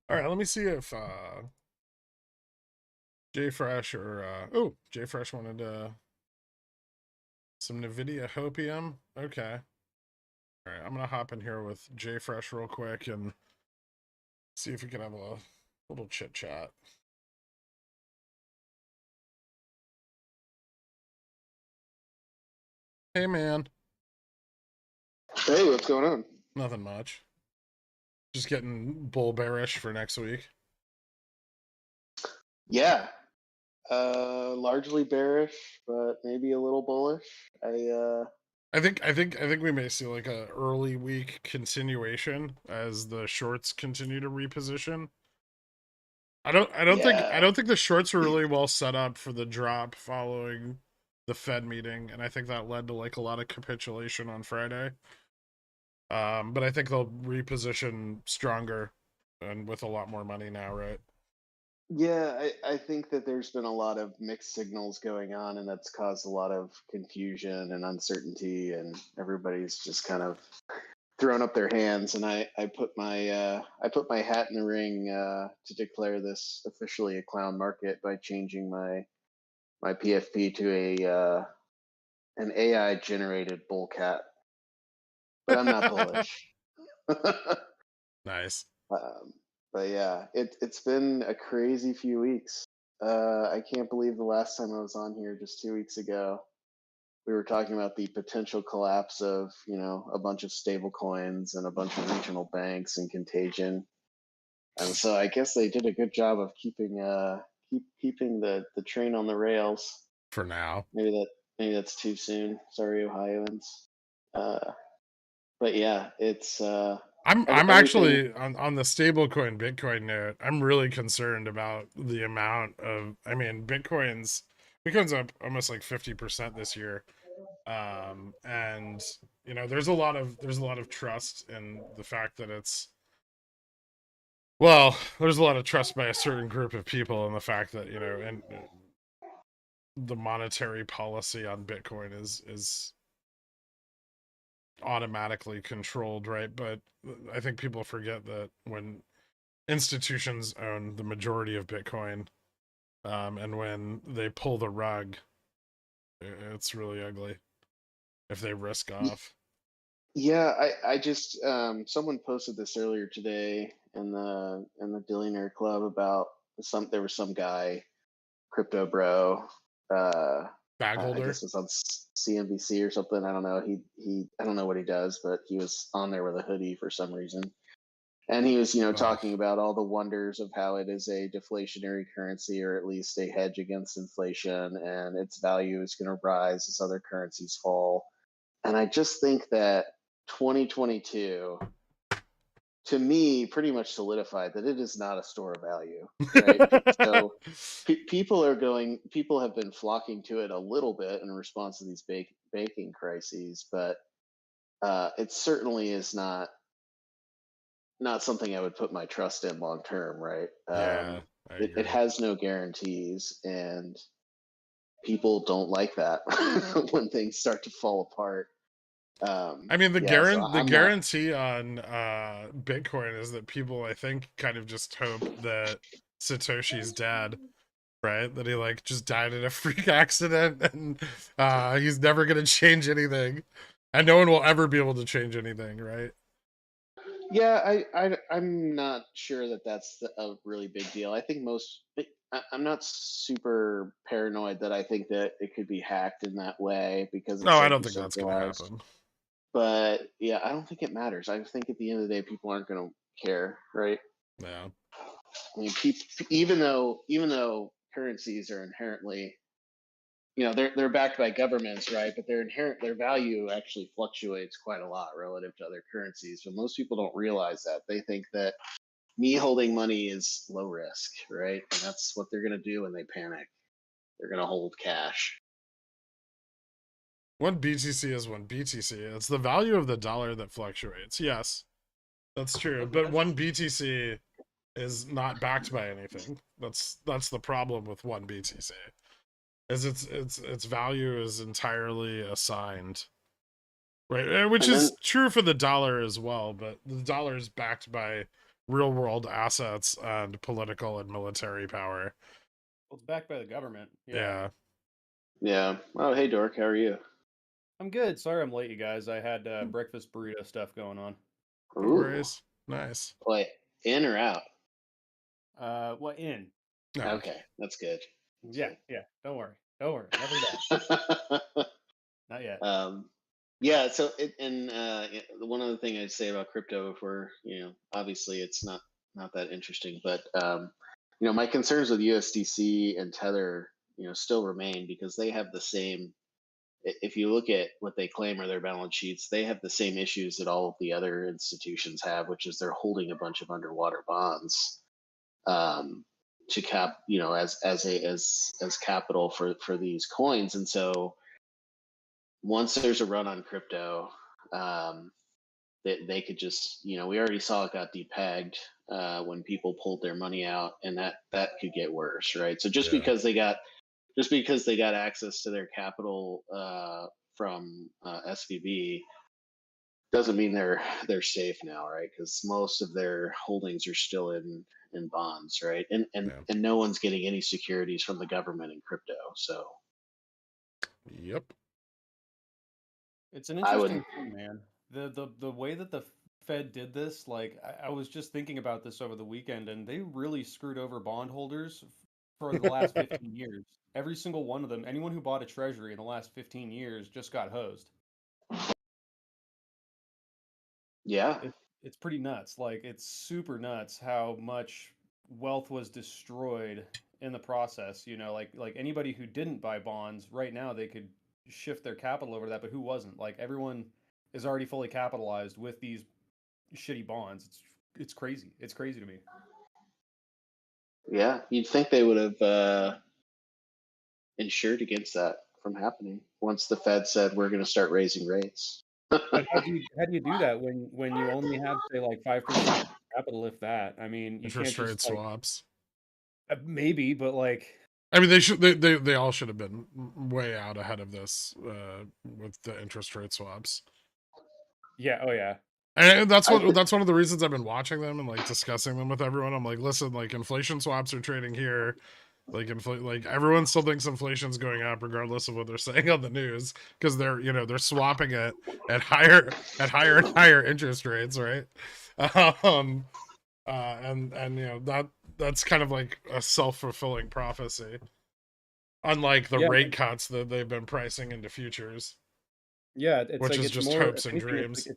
Speaker 1: All right, let me see if JFresh or oh, JFresh wanted some Nvidia hopium. Okay. All right, I'm gonna hop in here with JFresh real quick and see if we can have a little chit chat. Hey, man.
Speaker 2: Hey, what's going on?
Speaker 1: Nothing much. Just getting bull bearish for next week.
Speaker 2: Yeah, largely bearish, but maybe a little bullish.
Speaker 1: I think we may see like a early week continuation as the shorts continue to reposition. I
Speaker 2: Yeah,
Speaker 1: don't think the shorts were really well set up for the drop following the Fed meeting, and I think that led to like a lot of capitulation on Friday. But I think they'll reposition stronger and with a lot more money now, right?
Speaker 2: yeah, I think that there's been a lot of mixed signals going on, and that's caused a lot of confusion and uncertainty, and everybody's just kind of thrown up their hands. And I put my hat in the ring to declare this officially a clown market by changing my PFP to a an AI generated bull cat. But I'm not bullish.
Speaker 1: Nice.
Speaker 2: Um, but yeah, it's been a crazy few weeks. I can't believe the last time I was on here just 2 weeks ago, we were talking about the potential collapse of a bunch of stable coins and a bunch of regional banks and contagion. And so I guess they did a good job of keeping the train on the rails.
Speaker 1: For now.
Speaker 2: Maybe that's too soon. Sorry, Ohioans. Uh, but yeah, it's
Speaker 1: I'm
Speaker 2: everything.
Speaker 1: actually on the stablecoin Bitcoin note. I'm really concerned about the amount of. I mean, Bitcoin's up almost like 50% this year, and there's a lot of trust in the fact that it's there's a lot of trust by a certain group of people in the fact that and the monetary policy on Bitcoin is automatically controlled, right? But I think people forget that when institutions own the majority of Bitcoin, and when they pull the rug, it's really ugly if they risk off.
Speaker 2: Yeah, I just someone posted this earlier today in the Dillionaire Club about there was some guy, crypto bro,
Speaker 1: Bag
Speaker 2: I
Speaker 1: holder.
Speaker 2: guess it was on CNBC or something. I don't know. He I don't know what he does, but he was on there with a hoodie for some reason. And he was,
Speaker 1: Ugh.
Speaker 2: talking about all the wonders of how it is a deflationary currency, or at least a hedge against inflation, and its value is going to rise as other currencies fall. And I just think that 2022, to me, pretty much solidified that it is not a store of value, right? So people have been flocking to it a little bit in response to these banking crises, but it certainly is not something I would put my trust in long term, right?
Speaker 1: Yeah, I
Speaker 2: It
Speaker 1: agree.
Speaker 2: has no guarantees, and people don't like that when things start to fall apart.
Speaker 1: I mean,
Speaker 2: Yeah, so
Speaker 1: the
Speaker 2: I'm not.
Speaker 1: guarantee on Bitcoin is that people, I think, kind of just hope that Satoshi's dead, right? That he like just died in a freak accident, and he's never gonna change anything, and no one will ever be able to change anything, right?
Speaker 2: Yeah, I'm not sure that that's a really big deal. I think I'm not super paranoid that I think that it could be hacked in that way because it's
Speaker 1: No, I
Speaker 2: so
Speaker 1: don't think that's gonna
Speaker 2: decentralized.
Speaker 1: happen.
Speaker 2: But yeah, I don't think it matters. I think at the end of the day, people aren't going to care, right?
Speaker 1: Yeah.
Speaker 2: I mean, even though currencies are inherently, they're backed by governments, right? But their value actually fluctuates quite a lot relative to other currencies. But most people don't realize that. They think that me holding money is low risk, right? And that's what they're going to do when they panic. They're going to hold cash.
Speaker 1: One BTC is one BTC. It's the value of the dollar that fluctuates. Yes, that's true. But one BTC is not backed by anything. That's the problem with one BTC. Is its value is entirely assigned. Right, which
Speaker 2: And then
Speaker 1: is true for the dollar as well, but the dollar is backed by real world assets and political and military power.
Speaker 3: Well, it's backed by the government. Yeah.
Speaker 1: Yeah.
Speaker 2: yeah. Oh, hey Dork, how are you?
Speaker 3: I'm good. Sorry I'm late, you guys. I had breakfast burrito stuff going on.
Speaker 1: No
Speaker 2: Ooh,
Speaker 1: worries. Nice.
Speaker 2: wait, in or out?
Speaker 3: What in?
Speaker 1: No.
Speaker 2: Okay, that's good. That's
Speaker 3: Yeah,
Speaker 2: good.
Speaker 3: yeah. Don't worry. Don't worry. Nothing bad. Not yet.
Speaker 2: um, Yeah. So, one other thing I'd say about crypto, if we're, obviously it's not that interesting, but my concerns with USDC and Tether, still remain because they have the same. If you look at what they claim are their balance sheets, they have the same issues that all of the other institutions have, which is they're holding a bunch of underwater bonds um, to cap, as capital for these coins, and so once there's a run on crypto, um, they could just, we already saw it got depegged when people pulled their money out, and that could get worse, right? So
Speaker 1: Yeah.
Speaker 2: just because they got access to their capital from SVB doesn't mean they're safe now, right? Because most of their holdings are still in bonds, right? And and
Speaker 1: Yeah.
Speaker 2: and no one's getting any securities from the government in crypto. So
Speaker 1: Yep.
Speaker 3: It's an
Speaker 2: I would,
Speaker 3: interesting thing, man. The way that the Fed did this, like I was just thinking about this over the weekend, and they really screwed over bondholders for the last 15 years. Every single one of them, anyone who bought a treasury in the last 15 years just got hosed.
Speaker 2: yeah,
Speaker 3: It's pretty nuts. Like it's super nuts how much wealth was destroyed in the process. Like anybody who didn't buy bonds right now, they could shift their capital over that, but who wasn't? Like everyone is already fully capitalized with these shitty bonds. It's crazy. It's crazy to me.
Speaker 2: yeah, you'd think they would have insured against that from happening once the Fed said we're going to start raising rates.
Speaker 3: But how do you do that when you only have say like 5% capital, if that? I mean, you can't
Speaker 1: Interest
Speaker 3: just
Speaker 1: rate
Speaker 3: like
Speaker 1: swaps.
Speaker 3: maybe, but like
Speaker 1: I mean, they all should have been way out ahead of this with the interest rate swaps.
Speaker 3: yeah, oh yeah.
Speaker 1: And
Speaker 2: I th-
Speaker 1: that's one of the reasons I've been watching them and like discussing them with everyone. I'm like, listen, like inflation swaps are trading here. Like everyone still thinks inflation's going up regardless of what they're saying on the news because they're swapping it at higher and higher interest rates, right? Um and that's kind of like a self-fulfilling prophecy. Unlike the
Speaker 3: Yeah,
Speaker 1: rate cuts that they've been pricing into futures,
Speaker 3: yeah, it's
Speaker 1: which
Speaker 3: like
Speaker 1: is
Speaker 3: it's
Speaker 1: just
Speaker 3: more,
Speaker 1: hopes
Speaker 3: if
Speaker 1: and
Speaker 3: anything, it's like
Speaker 1: dreams.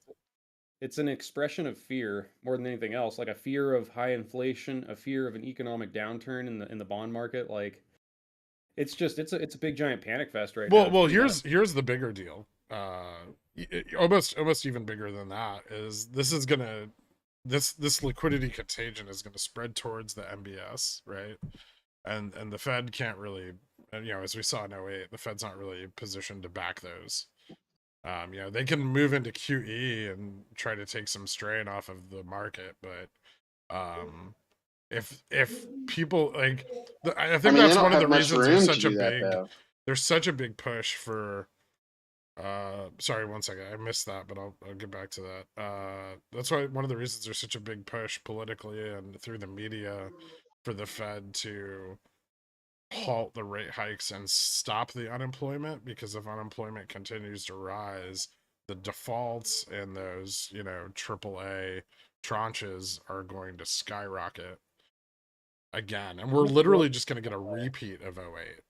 Speaker 3: it's an expression of fear more than anything else, like a fear of high inflation, a fear of an economic downturn in the bond market. Like it's a big giant panic fest right now. It's
Speaker 1: Well,
Speaker 3: pretty nuts.
Speaker 1: here's the bigger deal. Almost even bigger than that is this liquidity contagion is gonna spread towards the MBS, right? And the Fed can't really, as we saw in '08, the Fed's not really positioned to back those. They can move into QE and try to take some strain off of the market, but um, if people like, I
Speaker 2: I
Speaker 1: think
Speaker 2: mean, they
Speaker 1: that's
Speaker 2: don't
Speaker 1: one of
Speaker 2: have
Speaker 1: the
Speaker 2: much
Speaker 1: reasons
Speaker 2: room to do that
Speaker 1: there's such a big push for. Sorry, one second, I missed that, but I'll get back to that. That's why one of the reasons there's such a big push politically and through the media for the Fed to halt the rate hikes and stop the unemployment, because if unemployment continues to rise, the defaults in those, AAA tranches are going to skyrocket again. And we're
Speaker 3: Well,
Speaker 1: literally just going to get a repeat of '08.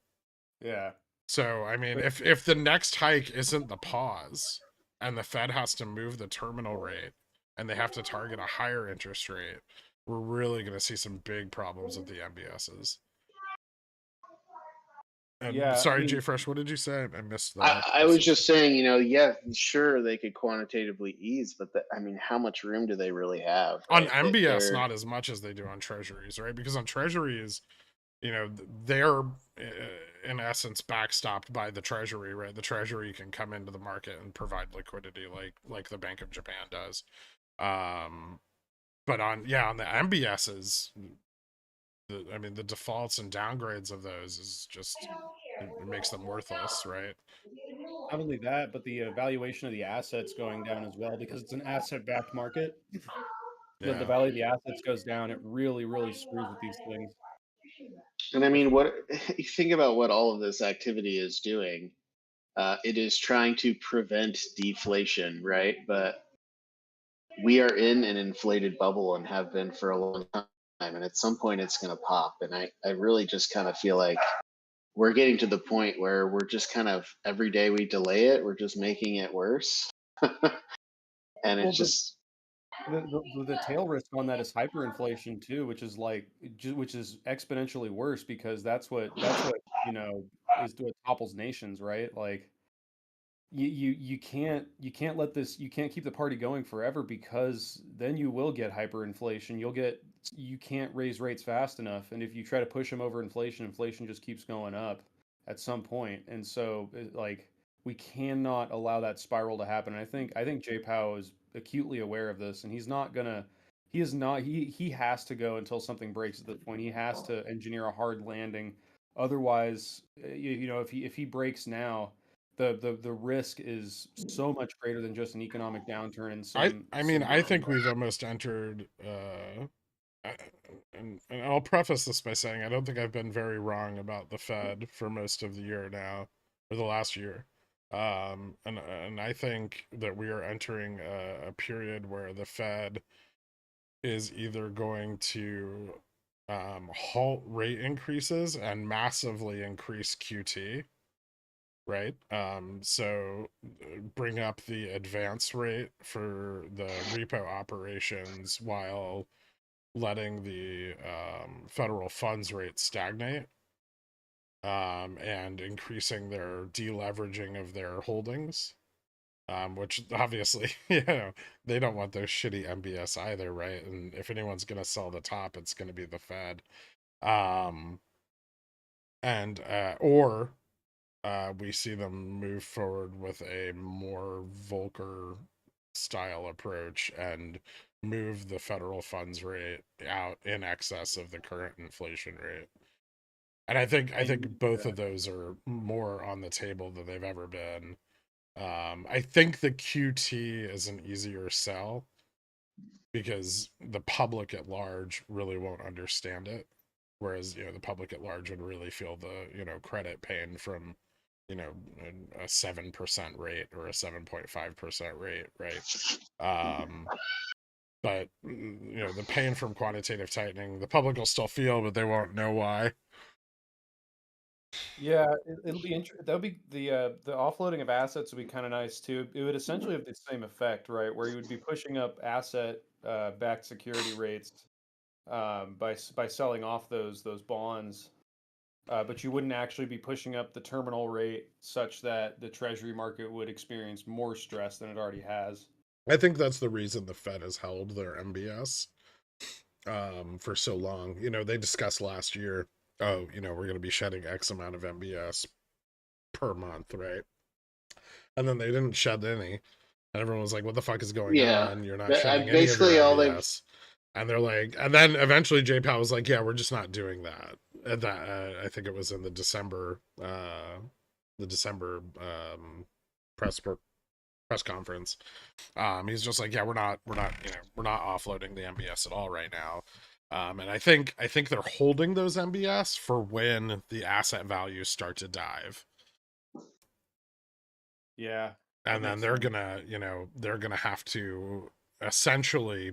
Speaker 3: yeah.
Speaker 1: So, I mean,
Speaker 3: But
Speaker 1: if the next hike isn't the pause and the Fed has to move the terminal rate and they have to target a higher interest rate, we're really going to see some big problems with the MBSs. And
Speaker 3: yeah, I
Speaker 1: sorry, Jay
Speaker 3: mean,
Speaker 1: Fresh, what did you say? I missed the
Speaker 2: I
Speaker 1: last
Speaker 2: was
Speaker 1: section.
Speaker 2: just saying, yeah, sure, they could quantitatively ease, but I mean, how much room do they really have,
Speaker 1: On
Speaker 2: right?
Speaker 1: MBS,
Speaker 2: They're
Speaker 1: not as much as they do on treasuries, right? Because on treasuries, they're in essence backstopped by the treasury, right? The treasury can come into the market and provide liquidity like the Bank of Japan does. Um, but on the MBSs, I mean, the defaults and downgrades of those is just it makes them worthless, right?
Speaker 3: not only that, but the valuation of the assets going down as well because it's an asset-backed market. The
Speaker 1: Yeah.
Speaker 3: value of the assets goes down. It really, really screws with these things
Speaker 2: and I
Speaker 3: for
Speaker 2: mean,
Speaker 3: sure.
Speaker 2: what you think about what all of this activity is doing? It is trying to prevent deflation, right? But we are in an inflated bubble and have been for a long time, and at some point it's going to pop. And I really just kind of feel like we're getting to the point where we're just kind of every day we delay it, we're just making it worse. And
Speaker 3: Well,
Speaker 2: it's just
Speaker 3: the tail risk on that is hyperinflation too, which is like which is exponentially worse because that's what is what topples nations, right? Like you can't let this you can't keep the party going forever because then you will get hyperinflation. You can't raise rates fast enough, and if you try to push them over inflation, inflation just keeps going up at some point. And so like we cannot allow that spiral to happen. And I think Jay Powell is acutely aware of this, and he is not he has to go until something breaks at this point. He has to engineer a hard landing. Otherwise, if he breaks now, the risk is so much greater than just an economic downturn and
Speaker 1: I mean, I think we've almost entered and I'll preface this by saying I don't think I've been very wrong about the Fed for most of the year now, or the last year. And I think that we are entering a period where the Fed is either going to halt rate increases and massively increase QT, right? So bring up the advance rate for the repo operations while letting the federal funds rate stagnate, and increasing their deleveraging of their holdings, which obviously, they don't want those shitty MBS either, right? And if anyone's going to sell the top, it's going to be the Fed. And or we see them move forward with a more Volcker style approach and move the federal funds rate out in excess of the current inflation rate. And I think both of those are more on the table than they've ever been. I think the QT is an easier sell because the public at large really won't understand it. Whereas, the public at large would really feel the, credit pain from, a 7% rate or a 7.5% rate, right? But the pain from quantitative tightening, the public will still feel, but they won't know why.
Speaker 3: Yeah, it'll be interesting. That'll be the offloading of assets would be kind of nice too. It would essentially have the same effect, right? Where you would be pushing up asset backed security rates by selling off those bonds, but you wouldn't actually be pushing up the terminal rate such that the treasury market would experience more stress than it already has.
Speaker 1: I think that's the reason the Fed has held their MBS for so long. They discussed last year, oh, we're going to be shedding X amount of MBS per month, right? And then they didn't shed any. And everyone was like, what the fuck is going
Speaker 2: yeah.
Speaker 1: on? You're not shedding any of your
Speaker 2: Basically all they've
Speaker 1: MBS. And they're like, and then eventually J Powell was like, yeah, we're just not doing that. And that I think it was in the December press press conference. He's just like, yeah, we're not offloading the MBS at all right now. And I think they're holding those MBS for when the asset values start to dive.
Speaker 3: Yeah,
Speaker 1: And then they're gonna have to essentially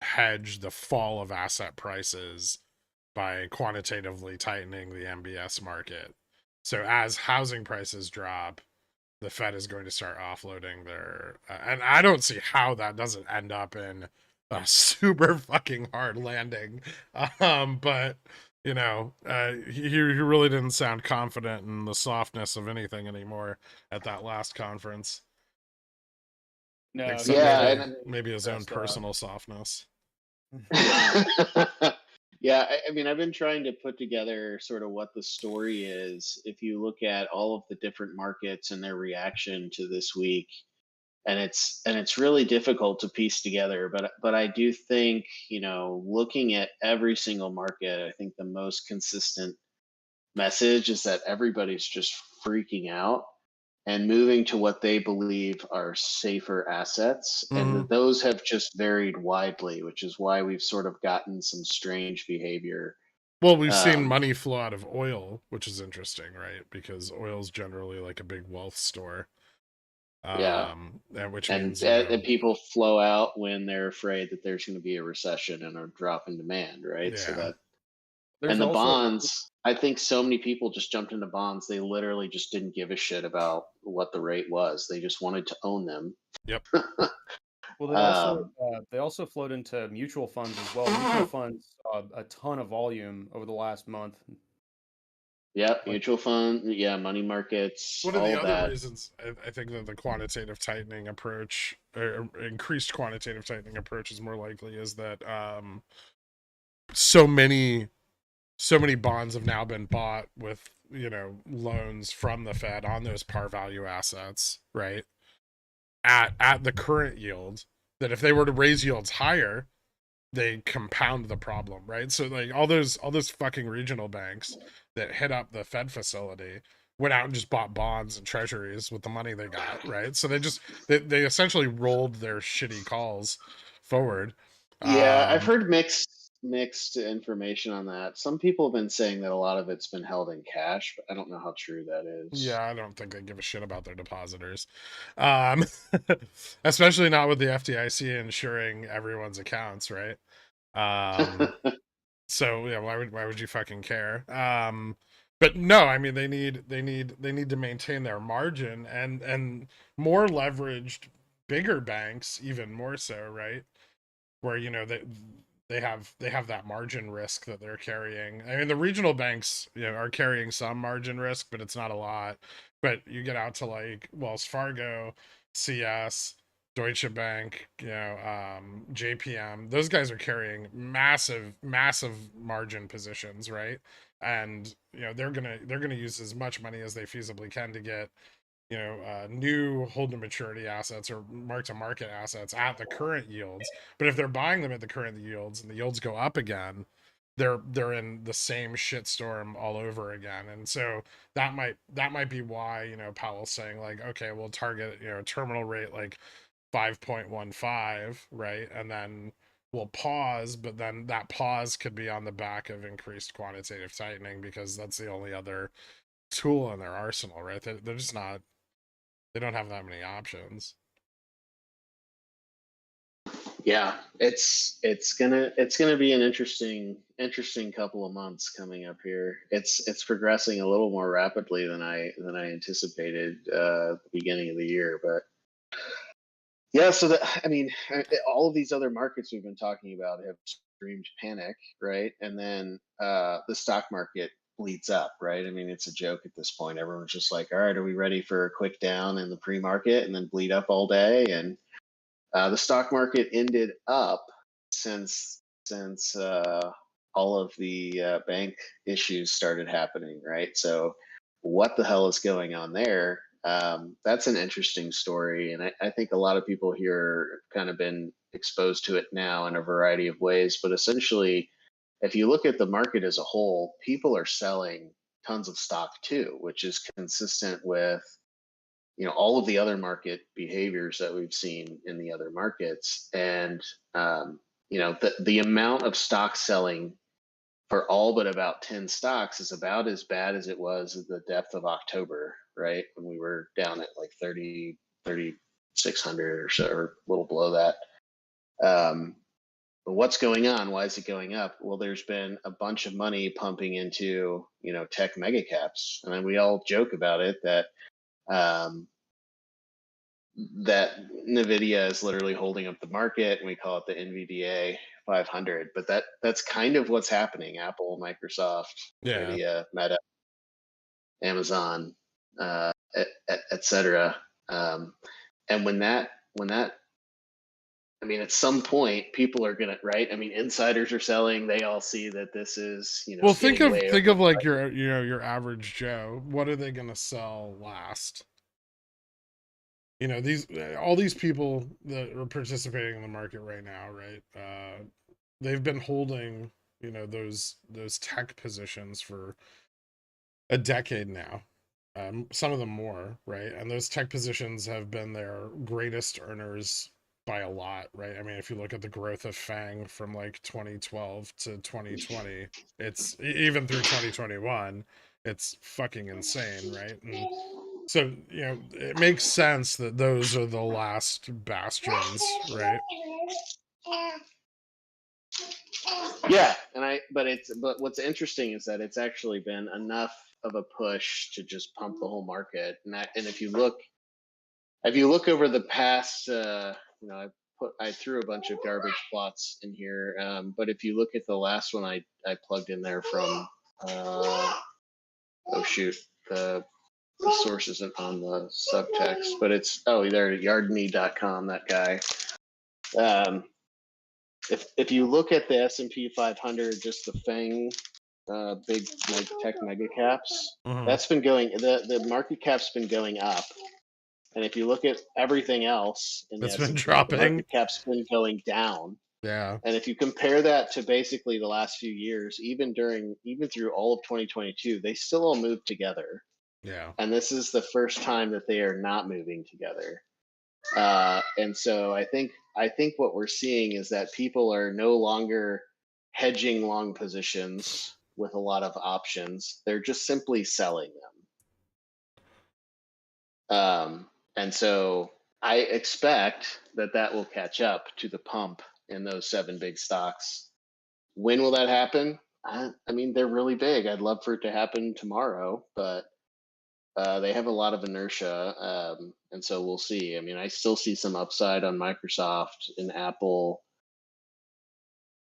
Speaker 1: hedge the fall of asset prices by quantitatively tightening the MBS market. So as housing prices drop, the Fed is going to start offloading their, and I don't see how that doesn't end up in a super fucking hard landing. But he really didn't sound confident in the softness of anything anymore at that last conference,
Speaker 3: no,
Speaker 1: except
Speaker 3: he
Speaker 2: yeah,
Speaker 1: maybe his own
Speaker 3: stressed out.
Speaker 1: personal softness.
Speaker 2: yeah, I mean, I've been trying to put together sort of what the story is. If you look at all of the different markets and their reaction to this week, and it's really difficult to piece together. But I do think, looking at every single market, I think the most consistent message is that everybody's just freaking out and moving to what they believe are safer assets. And
Speaker 1: Mm-hmm.
Speaker 2: those have just varied widely, which is why we've sort of gotten some strange behavior.
Speaker 1: Well, we've seen
Speaker 2: Um,
Speaker 1: money flow out of oil, which is interesting, right? Because oil's generally like a big wealth store.
Speaker 2: yeah.
Speaker 1: And which
Speaker 2: And,
Speaker 1: means,
Speaker 2: and people flow out when they're afraid that there's going to be a recession and a drop in demand, right? So
Speaker 1: yeah.
Speaker 2: that,
Speaker 3: There's
Speaker 2: and the
Speaker 3: also
Speaker 2: bonds. I think so many people just jumped into bonds. They literally just didn't give a shit about what the rate was. They just wanted to own them.
Speaker 1: Yep.
Speaker 3: Well,
Speaker 2: Um,
Speaker 3: they also flowed into mutual funds as well. Mutual funds saw a ton of volume over the last month.
Speaker 2: yeah,
Speaker 3: Like,
Speaker 2: mutual fund, yeah, money markets,
Speaker 1: One of the
Speaker 2: all of
Speaker 1: other
Speaker 2: that.
Speaker 1: reasons I think that the quantitative tightening approach, or increased quantitative tightening approach, is more likely is that so many bonds have now been bought with, you know, loans from the Fed on those par value assets, right? At the current yield, that if they were to raise yields higher, they compound the problem, right? So like all those fucking regional banks that hit up the Fed facility went out and just bought bonds and treasuries with the money they got, right? So they essentially rolled their shitty calls forward.
Speaker 2: Yeah, I've
Speaker 1: Um,
Speaker 2: heard mixed information on that. Some people have been saying that a lot of it's been held in cash, but I don't know how true that is.
Speaker 1: yeah, I don't think they give a shit about their depositors, um, especially not with the FDIC insuring everyone's accounts, right? Um, So yeah, why would you fucking care? But no, I mean they need to maintain their margin, and more leveraged bigger banks even more so, right? Where you know they have that margin risk that they're carrying. I mean the regional banks, you know, are carrying some margin risk, but it's not a lot. But you get out to like Wells Fargo, CS, Deutsche Bank, you know, JPM, those guys are carrying massive margin positions, right? And you know they're gonna use as much money as they feasibly can to get, you know, new hold to maturity assets or mark to market assets at the current yields. But if they're buying them at the current yields and the yields go up again, they're in the same shitstorm all over again. And so that might be why, you know, Powell's saying like, okay, we'll target, you know, a terminal rate like 5.15, right? And then we'll pause, but then that pause could be on the back of increased quantitative tightening because that's the only other tool in their arsenal, right? They're just not, they don't have that many options.
Speaker 2: Yeah, it's gonna be an interesting couple of months coming up here. It's progressing a little more rapidly than I anticipated at the beginning of the year, but yeah. So that I mean, all of these other markets we've been talking about have screamed panic, right? And then the stock market bleeds up, right? I mean, it's a joke at this point. Everyone's just like, all right, are we ready for a quick down in the pre-market and then bleed up all day? And the stock market ended up since all of the bank issues started happening, right? So, what the hell is going on there? That's an interesting story, and I think a lot of people here have kind of been exposed to it now in a variety of ways. But essentially, if you look at the market as a whole, people are selling tons of stock too, which is consistent with, you know, all of the other market behaviors that we've seen in the other markets. And you know, the amount of stock selling for all but about 10 stocks is about as bad as it was at the depth of October, right? When we were down at like 3,600 or so, or a little below that. But what's going on? Why is it going up? Well, there's been a bunch of money pumping into, you know, tech mega caps. And then we all joke about it that um, that Nvidia is literally holding up the market, and we call it the NVDA 500. But that's kind of what's happening. Apple, Microsoft,
Speaker 1: Yeah.
Speaker 2: Nvidia, Meta, Amazon, et cetera. Um, and when that I mean, at some point, people are gonna, right. I mean, insiders are selling. They all see that this is, you know,
Speaker 1: Well,
Speaker 2: getting way
Speaker 1: think
Speaker 2: over.
Speaker 1: of like your, you know, your average Joe. What are they gonna sell last? You know, these all these people that are participating in the market right now, right? They've been holding, you know, those tech positions for a decade now. Some of them more, right? And those tech positions have been their greatest earners by a lot, right? I mean, if you look at the growth of Fang from like 2012 to 2020, it's even through 2021, it's fucking insane, right? And so, you know, it makes sense that those are the last bastions, right?
Speaker 2: Yeah, but what's interesting is that it's actually been enough of a push to just pump the whole market. And if you look over the past, I threw a bunch of garbage plots in here, but if you look at the last one I plugged in there from, oh shoot, the source isn't on the subtext, but it's there, yardney.com, that guy. If you look at the S&P 500, just the FANG big tech mega caps, that's been going, the market cap's been going up. And if you look at everything else in the
Speaker 1: It's been
Speaker 2: S&P, the
Speaker 1: dropping.
Speaker 2: market cap's been going down.
Speaker 1: Yeah.
Speaker 2: And if you compare that to basically the last few years, even through all of 2022, they still all move together.
Speaker 1: Yeah.
Speaker 2: And this is the first time that they are not moving together. And so I think what we're seeing is that people are no longer hedging long positions with a lot of options. They're just simply selling them. And so I expect that will catch up to the pump in those 7 big stocks. When will that happen? I mean, they're really big. I'd love for it to happen tomorrow, but they have a lot of inertia, and so we'll see. I mean, I still see some upside on Microsoft and Apple.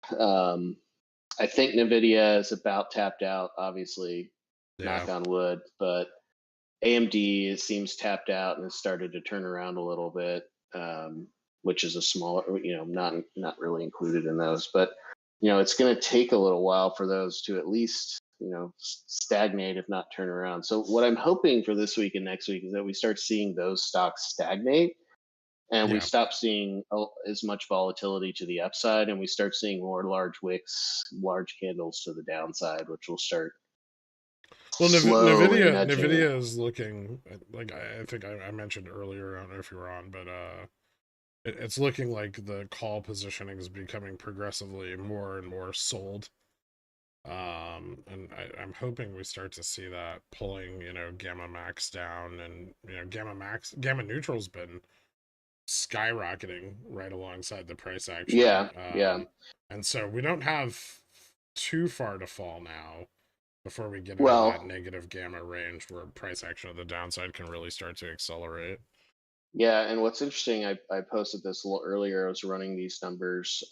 Speaker 2: I think Nvidia is about tapped out, obviously, knock on wood, but AMD seems tapped out and has started to turn around a little bit, which is a smaller, not really included in those. But it's going to take a little while for those to at least stagnate, if not turn around. So what I'm hoping for this week and next week is that we start seeing those stocks stagnate, and we stop seeing as much volatility to the upside, and we start seeing more large wicks, large candles to the downside, which will start.
Speaker 1: Well,
Speaker 2: slowly
Speaker 1: Nvidia is looking like, I think I mentioned earlier. I don't know if you were on, but it's looking like the call positioning is becoming progressively more and more sold. And I'm hoping we start to see that pulling, gamma max down, and gamma neutral's been skyrocketing right alongside the price action.
Speaker 2: Yeah.
Speaker 1: And so we don't have too far to fall now before we get into
Speaker 2: Well,
Speaker 1: that negative gamma range where price action of the downside can really start to accelerate.
Speaker 2: yeah, and what's interesting, I posted this a little earlier. I was running these numbers.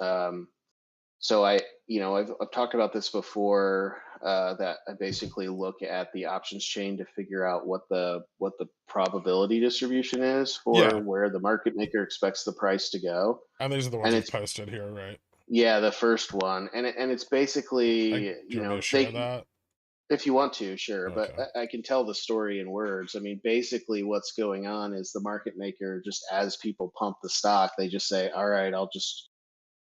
Speaker 2: So I've talked about this before, that I basically look at the options chain to figure out what the probability distribution is for where the market maker expects the price to go.
Speaker 1: And these are the ones it's posted here, right?
Speaker 2: Yeah, the first one, and it's basically,
Speaker 1: do you want me to share that?
Speaker 2: If you want to, sure.
Speaker 1: Okay.
Speaker 2: But I can tell the story in words. I mean, basically what's going on is the market maker, just as people pump the stock, they just say, all right, I'll just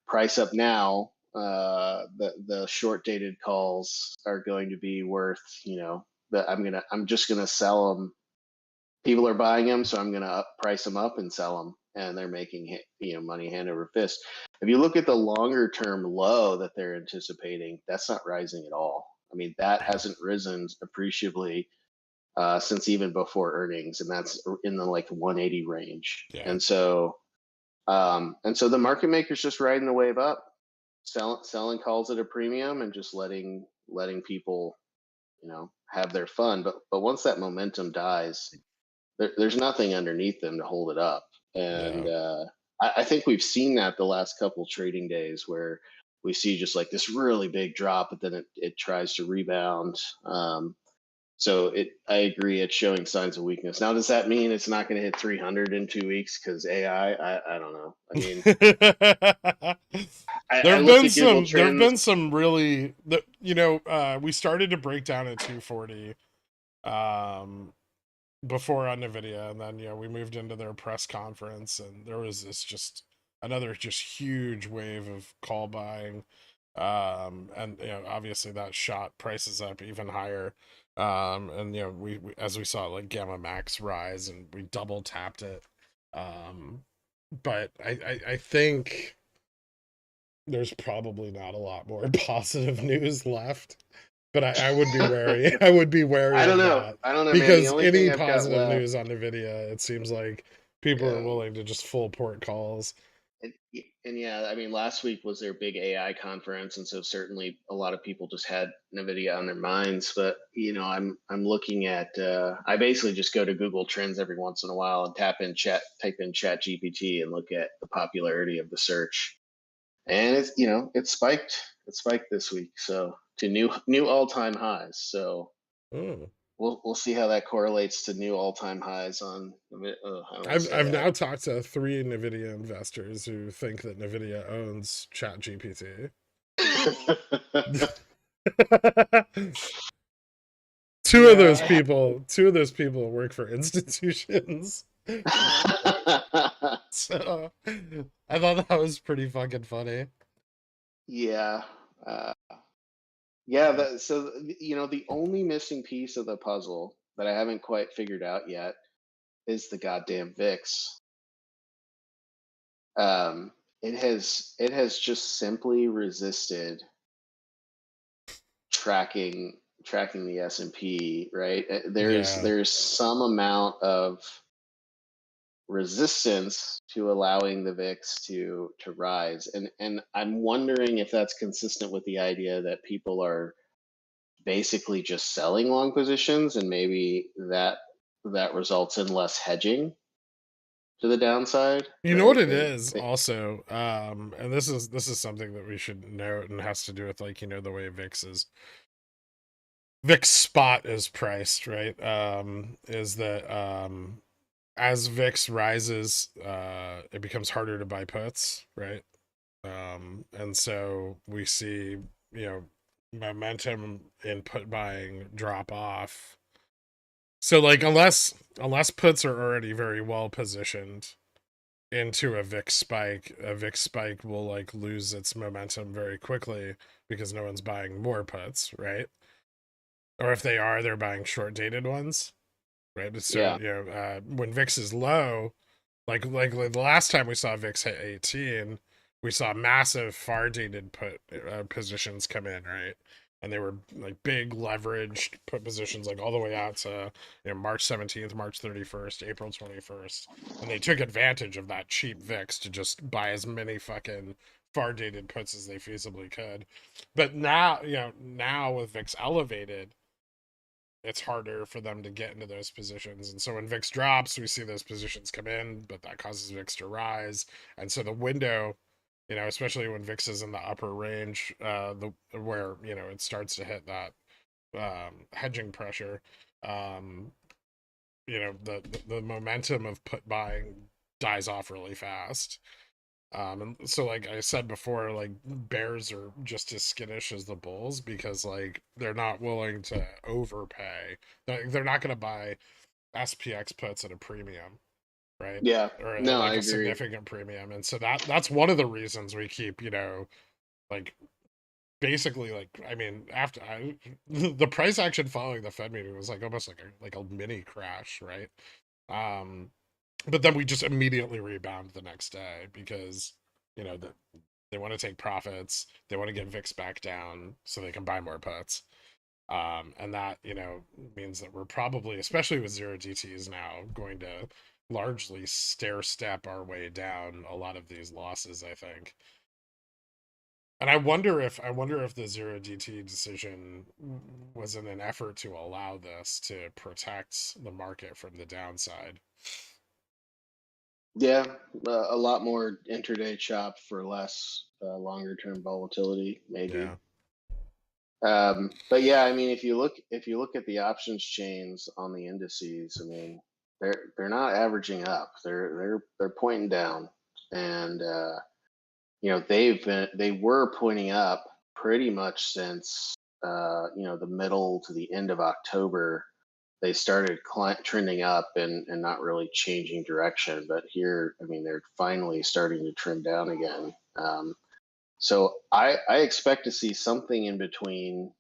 Speaker 2: price up now. The short dated calls are going to be worth, I'm just gonna sell them. People are buying them, so I'm gonna price them up and sell them, and they're making money hand over fist. If you look at the longer term low that they're anticipating, that's not rising at all. I mean, that hasn't risen appreciably since even before earnings, and that's in the 180 range.
Speaker 1: Yeah.
Speaker 2: And so the market maker's just riding the wave up, selling calls at a premium, and just letting people, have their fun. But once that momentum dies, there's nothing underneath them to hold it up. And I think we've seen that the last couple trading days, where we see just like this really big drop, but then it tries to rebound. So I agree, it's showing signs of weakness. Now, does that mean it's not going to hit 300 in 2 weeks because AI? I don't know. I mean,
Speaker 1: there have been some really, we started to break down at 240 before on Nvidia, and then we moved into their press conference, and there was this another huge wave of call buying, and obviously that shot prices up even higher. And we as we saw like gamma max rise, and we double tapped it. But I think there's probably not a lot more positive news left, but I would be wary. I would be wary.
Speaker 2: I don't know,
Speaker 1: because any positive news on Nvidia, it seems like people are willing to just full port calls.
Speaker 2: And yeah, I mean, last week was their big AI conference, and so certainly a lot of people just had Nvidia on their minds. But I'm looking at. I basically just go to Google Trends every once in a while and type in Chat GPT, and look at the popularity of the search. And it spiked. It spiked this week, so to new all time highs. So
Speaker 1: Oh.
Speaker 2: we'll see how that correlates to new all time highs on. I don't want to say
Speaker 1: I've
Speaker 2: that.
Speaker 1: now talked to 3 Nvidia investors who think that Nvidia owns ChatGPT.
Speaker 3: Yeah,
Speaker 1: Two of those people work for institutions. So I thought that was pretty fucking funny.
Speaker 2: Yeah. Uh, yeah.
Speaker 1: Yeah.
Speaker 2: The only missing piece of the puzzle that I haven't quite figured out yet is the goddamn VIX. It has just simply resisted tracking the S&P, right? There's
Speaker 1: Yeah.
Speaker 2: there's some amount of resistance to allowing the VIX to rise, and I'm wondering if that's consistent with the idea that people are basically just selling long positions, and maybe that results in less hedging to the downside,
Speaker 1: You know what
Speaker 2: right?
Speaker 1: it
Speaker 2: They,
Speaker 1: is
Speaker 2: they
Speaker 1: also, and this is something that we should note and has to do with, like, the way VIX spot is priced, right? Is that as VIX rises, it becomes harder to buy puts, right? And so we see, you know, momentum in put buying drop off. So, like, unless puts are already very well positioned into a VIX spike will, like, lose its momentum very quickly because no one's buying more puts, right? Or if they are, they're buying short dated ones, right? So,
Speaker 2: yeah.
Speaker 1: when VIX is low, like the last time we saw VIX hit 18, we saw massive far dated put positions come in, right? And they were like big leveraged put positions, like all the way out to March 17th, March 31st, April 21st, and they took advantage of that cheap VIX to just buy as many fucking far dated puts as they feasibly could. But now, now with VIX elevated, it's harder for them to get into those positions. And so when VIX drops, we see those positions come in, but that causes VIX to rise. And so the window, especially when VIX is in the upper range, where it starts to hit that hedging pressure, um, the momentum of put buying dies off really fast. And so, like I said before, like, bears are just as skittish as the bulls because, like, they're not willing to overpay. They're not going to buy SPX puts at a premium, right?
Speaker 2: Yeah.
Speaker 1: Or at,
Speaker 2: No,
Speaker 1: like,
Speaker 2: I
Speaker 1: a
Speaker 2: agree.
Speaker 1: significant premium. And so that's one of the reasons we keep, like, basically, like, I mean, the price action following the Fed meeting was like almost like a mini crash, right? Um, but then we just immediately rebound the next day because the they want to take profits. They want to get VIX back down so they can buy more puts. And that, means that we're probably, especially with zero DTs now, going to largely stair step our way down a lot of these losses, I think. And I wonder if the zero DT decision was in an effort to allow this to protect the market from the downside.
Speaker 2: Yeah, a lot more intraday chop for less longer term volatility, maybe.
Speaker 1: Yeah.
Speaker 2: But yeah, I mean, if you look at the options chains on the indices, I mean, they're not averaging up. They're pointing down, and they were pointing up pretty much since the middle to the end of October. They started trending up and not really changing direction. But here, I mean, they're finally starting to trend down again. So I expect to see something in between,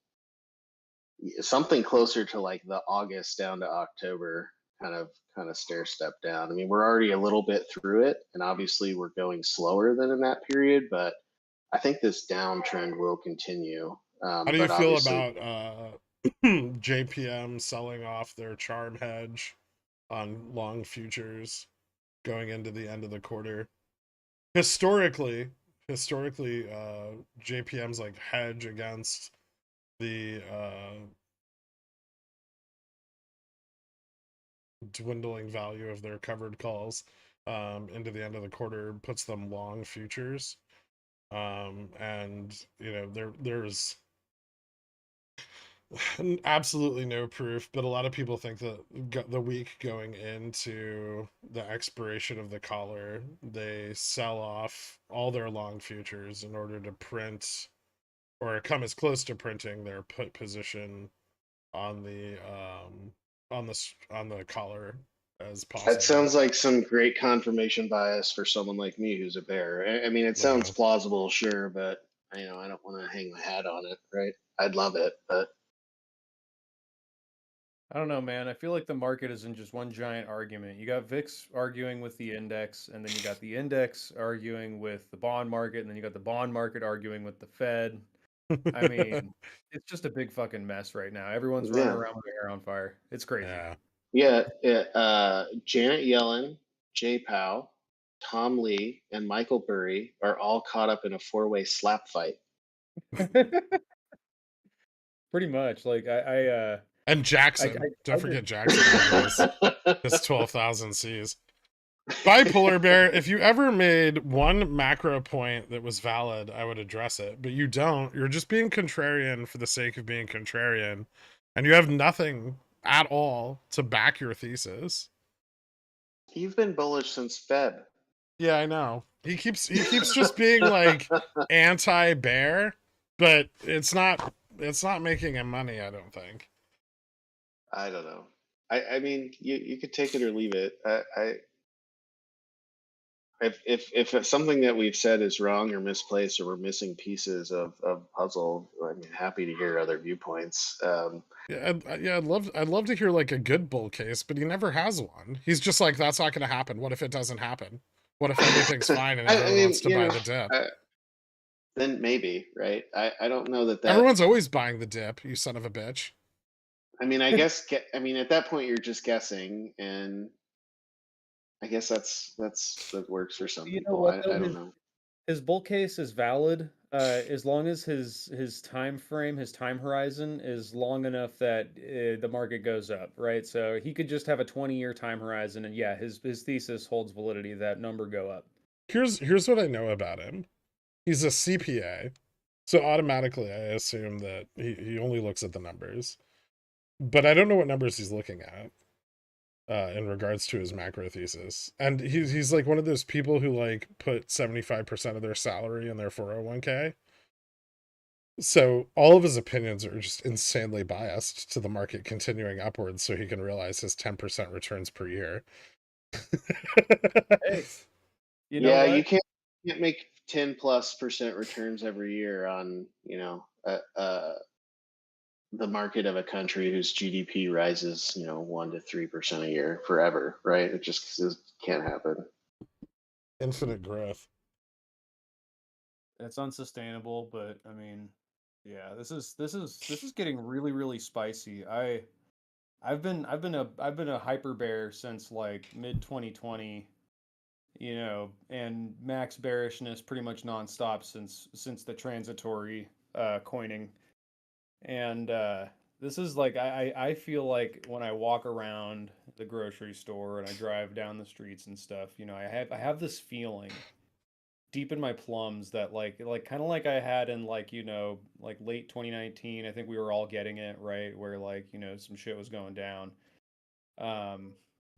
Speaker 2: something closer to like the August down to October kind of stair step down. I mean, we're already a little bit through it, and obviously we're going slower than in that period, but I think this downtrend will continue.
Speaker 1: How do you
Speaker 2: But
Speaker 1: feel
Speaker 2: obviously,
Speaker 1: about JPM selling off their charm hedge on long futures going into the end of the quarter? historically, JPM's like hedge against the dwindling value of their covered calls into the end of the quarter puts them long futures. And you know, there's absolutely no proof, but a lot of people think that the week going into the expiration of the collar, they sell off all their long futures in order to print or come as close to printing their put position on the on the collar as
Speaker 2: That
Speaker 1: possible.
Speaker 2: sounds like some great confirmation bias for someone like me who's a bear. I mean, it sounds
Speaker 1: Yeah.
Speaker 2: plausible, sure, but I don't want to hang my hat on it, right? I'd love it, but
Speaker 3: I don't know, man. I feel like the market is in just one giant argument. You got VIX arguing with the index, and then you got the index arguing with the bond market, and then you got the bond market arguing with the Fed. I mean, it's just a big fucking mess right now. Everyone's running
Speaker 2: yeah,
Speaker 3: around with their hair on fire. It's crazy.
Speaker 1: Yeah.
Speaker 2: yeah. Janet Yellen, Jay Powell, Tom Lee, and Michael Burry are all caught up in a four-way slap fight.
Speaker 3: Pretty much. Like
Speaker 1: And Jackson, don't
Speaker 3: I just
Speaker 1: forget Jackson with his 12,000 C's. Bipolar Bear, if you ever made one macro point that was valid, I would address it. But you don't. You're just being contrarian for the sake of being contrarian. And you have nothing at all to back your thesis.
Speaker 2: You've been bullish since Feb.
Speaker 1: Yeah, I know. He keeps just being like anti-bear, but it's not making him money, I don't think.
Speaker 2: I don't know. I mean, you could take it or leave it. If it's something that we've said is wrong or misplaced or we're missing pieces of puzzle, I'm happy to hear other viewpoints.
Speaker 1: Yeah, I'd love to hear like a good bull case, but he never has one. He's just like, that's not going to happen. What if it doesn't happen? What if everything's fine and
Speaker 2: I
Speaker 1: everyone
Speaker 2: mean,
Speaker 1: wants to buy the dip?
Speaker 2: then maybe, right? I don't know that
Speaker 1: Everyone's always buying the dip, you son of a bitch.
Speaker 2: I mean, I guess I mean at that point you're just guessing, and I guess that works for some
Speaker 3: You know
Speaker 2: people.
Speaker 3: what
Speaker 2: I
Speaker 3: though?
Speaker 2: don't know.
Speaker 3: His bull case is valid, as long as his time frame, his time horizon is long enough that the market goes up, right? So he could just have a 20-year time horizon, and yeah, his thesis holds validity. That number go up.
Speaker 1: Here's what I know about him. He's a CPA, so automatically I assume that he only looks at the numbers. But I don't know what numbers he's looking at in regards to his macro thesis. And he's like one of those people who like put 75% of their salary in their 401k. So all of his opinions are just insanely biased to the market continuing upwards so he can realize his 10% returns per year.
Speaker 3: Hey, you know
Speaker 2: Yeah,
Speaker 3: what?
Speaker 2: you can't make 10+% returns every year on the market of a country whose GDP rises 1 to 3% a year forever, right? It can't happen.
Speaker 1: Infinite growth.
Speaker 3: It's unsustainable, but I mean, yeah, this is getting really really spicy. I've been a hyper bear since like mid 2020, and max bearishness pretty much nonstop since the transitory coining. And this is like I feel like when I walk around the grocery store and I drive down the streets and stuff, I have this feeling deep in my plums that like kind of like I had in like like late 2019. I think we were all getting it, right, where like some shit was going down. um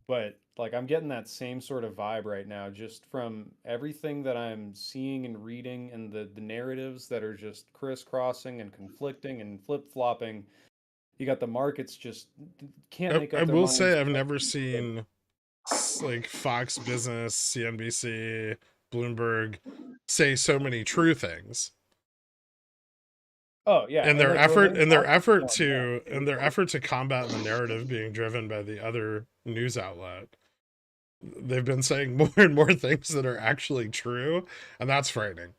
Speaker 3: but like I'm getting that same sort of vibe right now just from everything that I'm seeing and reading, and the narratives that are just crisscrossing and conflicting and flip-flopping. You got the markets just can't make
Speaker 1: I
Speaker 3: up their
Speaker 1: will
Speaker 3: minds.
Speaker 1: say I've never seen like Fox Business, CNBC, Bloomberg say so many true things.
Speaker 3: Oh yeah,
Speaker 1: And
Speaker 3: and
Speaker 1: their
Speaker 3: like
Speaker 1: effort
Speaker 3: Romaine
Speaker 1: and their
Speaker 3: Talks is
Speaker 1: effort
Speaker 3: going nuts,
Speaker 1: to
Speaker 3: too.
Speaker 1: combat the narrative being driven by the other news outlet. They've been saying more and more things that are actually true, and that's frightening.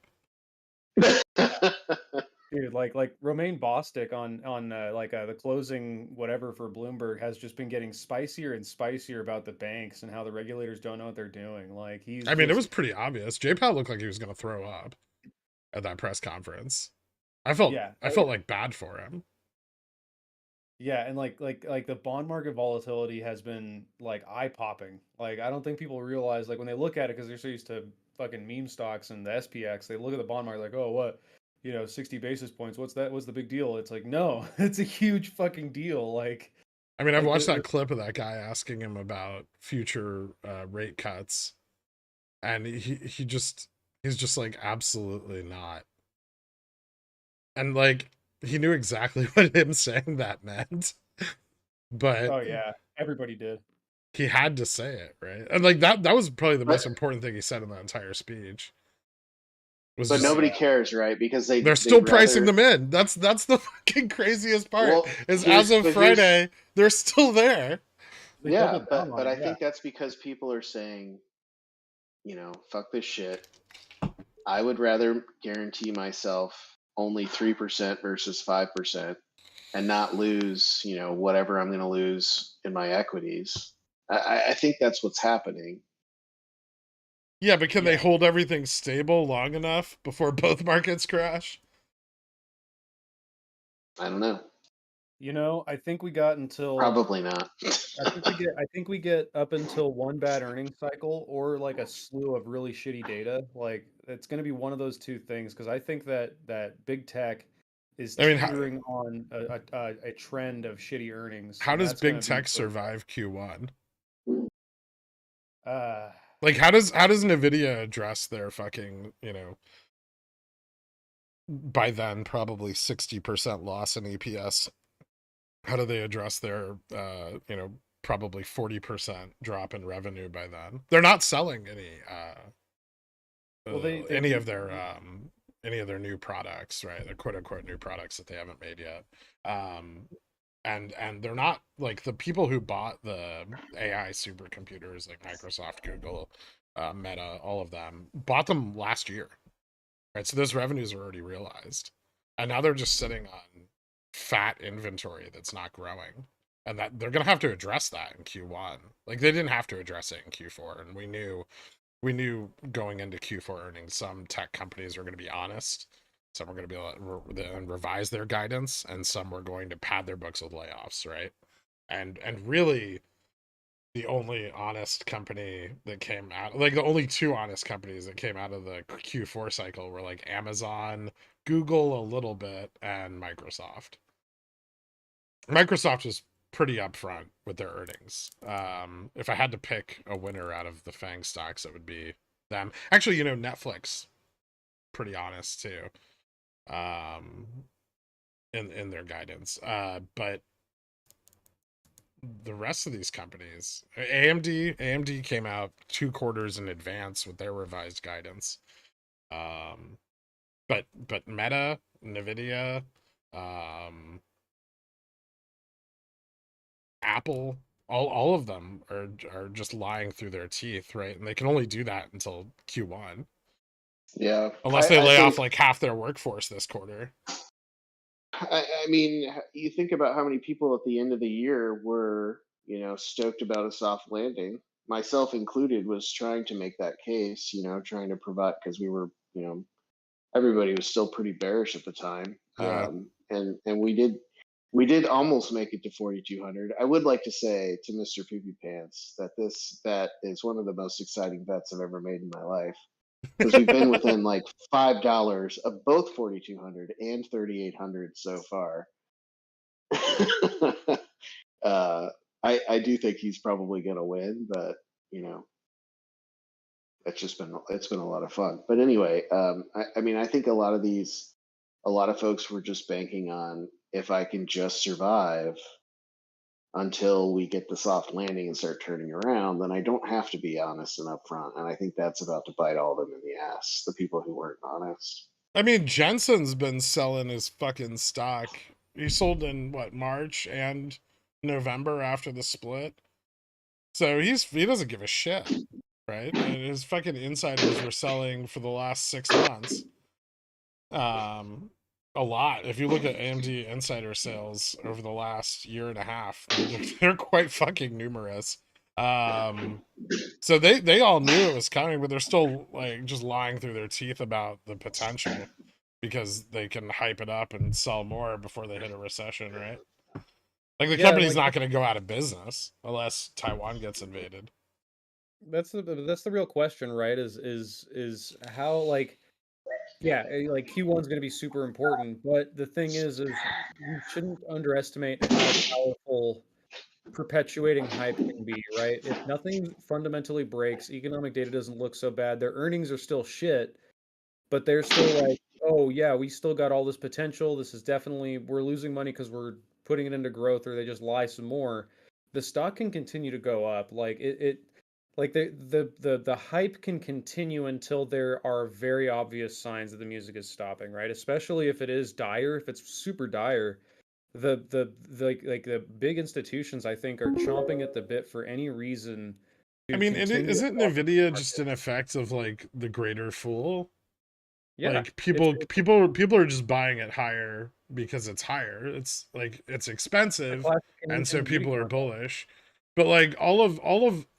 Speaker 3: Dude, like Romaine Bostick on the closing whatever for Bloomberg has just been getting spicier and spicier about the banks and how the regulators don't know what they're doing. Like he's
Speaker 1: I mean, it was
Speaker 3: just
Speaker 1: pretty obvious. J-Powell looked like he was going to throw up at that press conference. I felt
Speaker 3: yeah,
Speaker 1: I felt like bad for him.
Speaker 3: yeah, and like the bond market volatility has been like eye popping. Like I don't think people realize like when they look at it because they're so used to fucking meme stocks and the SPX, they look at the bond market like, oh what, 60 basis points. What's that? What's the big deal? It's like no, it's a huge fucking deal.
Speaker 1: I mean, I've
Speaker 3: Like
Speaker 1: watched that
Speaker 3: the
Speaker 1: clip of that guy asking him about future rate cuts, and he's just like absolutely not. And like he knew exactly what him saying that meant, but
Speaker 3: oh yeah, everybody did.
Speaker 1: he had to say it, right? And like that was probably the most
Speaker 2: But
Speaker 1: important thing he said in the entire speech. Was
Speaker 2: but
Speaker 1: just
Speaker 3: Oh
Speaker 2: nobody
Speaker 3: yeah.
Speaker 2: cares, right? Because
Speaker 1: they're
Speaker 2: they'd
Speaker 1: still pricing
Speaker 2: rather.
Speaker 1: them in. That's the fucking craziest part.
Speaker 2: Well,
Speaker 1: Is as of
Speaker 2: here's
Speaker 1: Friday, they're still there.
Speaker 3: They
Speaker 2: yeah,
Speaker 3: doubled down
Speaker 2: but
Speaker 3: on it.
Speaker 2: I
Speaker 3: Yeah.
Speaker 2: think that's because people are saying, fuck this shit. I would rather guarantee myself only 3% versus 5% and not lose, whatever I'm going to lose in my equities. I think that's what's happening.
Speaker 1: Yeah, but can they
Speaker 3: Yeah.
Speaker 1: hold everything stable long enough before both markets crash?
Speaker 2: I don't know.
Speaker 3: I think we got until
Speaker 2: Probably not.
Speaker 3: I think we get up until one bad earnings cycle or like a slew of really shitty data. Like it's going to be one of those two things because I think that big tech is
Speaker 1: I mean,
Speaker 3: teetering on a trend of shitty earnings,
Speaker 1: how
Speaker 3: and
Speaker 1: does
Speaker 3: that's going
Speaker 1: big
Speaker 3: to be
Speaker 1: tech survive Q1?
Speaker 3: uh
Speaker 1: Like how does Nvidia address their fucking, by then probably 60% loss in EPS? How do they address their probably 40% drop in revenue by then? They're not selling
Speaker 3: well they
Speaker 1: any of their new products, right? They're quote unquote new products that they haven't made yet. Um and they're not like the people who bought the AI supercomputers like Microsoft, Google, Meta, all of them bought them last year, right? So those revenues are already realized, and now they're just sitting on fat inventory that's not growing, and that they're gonna have to address that in Q1. Like they didn't have to address it in Q4, and we knew going into Q4 earnings, some tech companies are going to be honest. Some are going to be able to revise their guidance, and some were going to pad their books with layoffs, right? And really, the only honest company that came out, like the only two honest companies that came out of the Q4 cycle were like Amazon, Google a little bit, and Microsoft. Microsoft was pretty upfront with their earnings. If I had to pick a winner out of the FANG stocks, it would be them. Actually, Netflix, pretty honest too, um, in their guidance. But the rest of these companies, AMD came out 2 quarters in advance with their revised guidance. Um, but Meta, Nvidia, um, Apple, all of them are just lying through their teeth, right? And they can only do that until Q1,
Speaker 2: Yeah,
Speaker 1: unless they
Speaker 2: I
Speaker 1: lay off
Speaker 2: think.
Speaker 1: like half their workforce this quarter.
Speaker 2: I mean, you think about how many people at the end of the year were, stoked about a soft landing. Myself included was trying to make that case, trying to provide because we were, everybody was still pretty bearish at the time,
Speaker 1: Yeah.
Speaker 2: and we did almost make it to 4,200. I would like to say to Mr. Poopy Pants that this bet is one of the most exciting bets I've ever made in my life because we've been within like $5 of both 4,200 and 3,800 so far. uh, I do think he's probably going to win, but you know, it's been a lot of fun. But anyway, I mean, I think a lot of folks were just banking on if I can just survive until we get the soft landing and start turning around, then I don't have to be honest and upfront. And I think that's about to bite all of them in the ass, the people who weren't honest.
Speaker 1: I mean, Jensen's been selling his fucking stock. He sold in what, March and November after the split. So he doesn't give a shit, right? And his fucking insiders were selling for the last 6 months. Um A lot. If you look at AMD insider sales over the last year and a half, they're quite fucking numerous. So they all knew it was coming, but they're still like just lying through their teeth about the potential because they can hype it up and sell more before they hit a recession, right? Like the
Speaker 3: Yeah,
Speaker 1: company's
Speaker 3: like
Speaker 1: not going to go out of business unless Taiwan gets invaded.
Speaker 3: that's the real question, right? Is how like yeah, like Q1 is going to be super important, but the thing is you shouldn't underestimate how powerful perpetuating hype can be, right? If nothing fundamentally breaks, economic data doesn't look so bad, their earnings are still shit, but they're still like, "Oh yeah, we still got all this potential. This is definitely we're losing money because we're putting it into growth," or they just lie some more. The stock can continue to go up. Like it like the hype can continue until there are very obvious signs that the music is stopping, right? Especially if it is dire, if it's super dire. Like the big institutions I think are chomping at the bit for any reason
Speaker 1: I
Speaker 3: to
Speaker 1: mean,
Speaker 3: continue
Speaker 1: isn't
Speaker 3: flooding the
Speaker 1: Nvidia just
Speaker 3: market.
Speaker 1: an effect of like the greater fool?
Speaker 3: Yeah.
Speaker 1: Like
Speaker 3: It's
Speaker 1: people are just buying it higher because it's higher. It's like it's
Speaker 3: a
Speaker 1: expensive,
Speaker 3: classic
Speaker 1: and so people are
Speaker 3: Nvidia.
Speaker 1: bullish. But like all of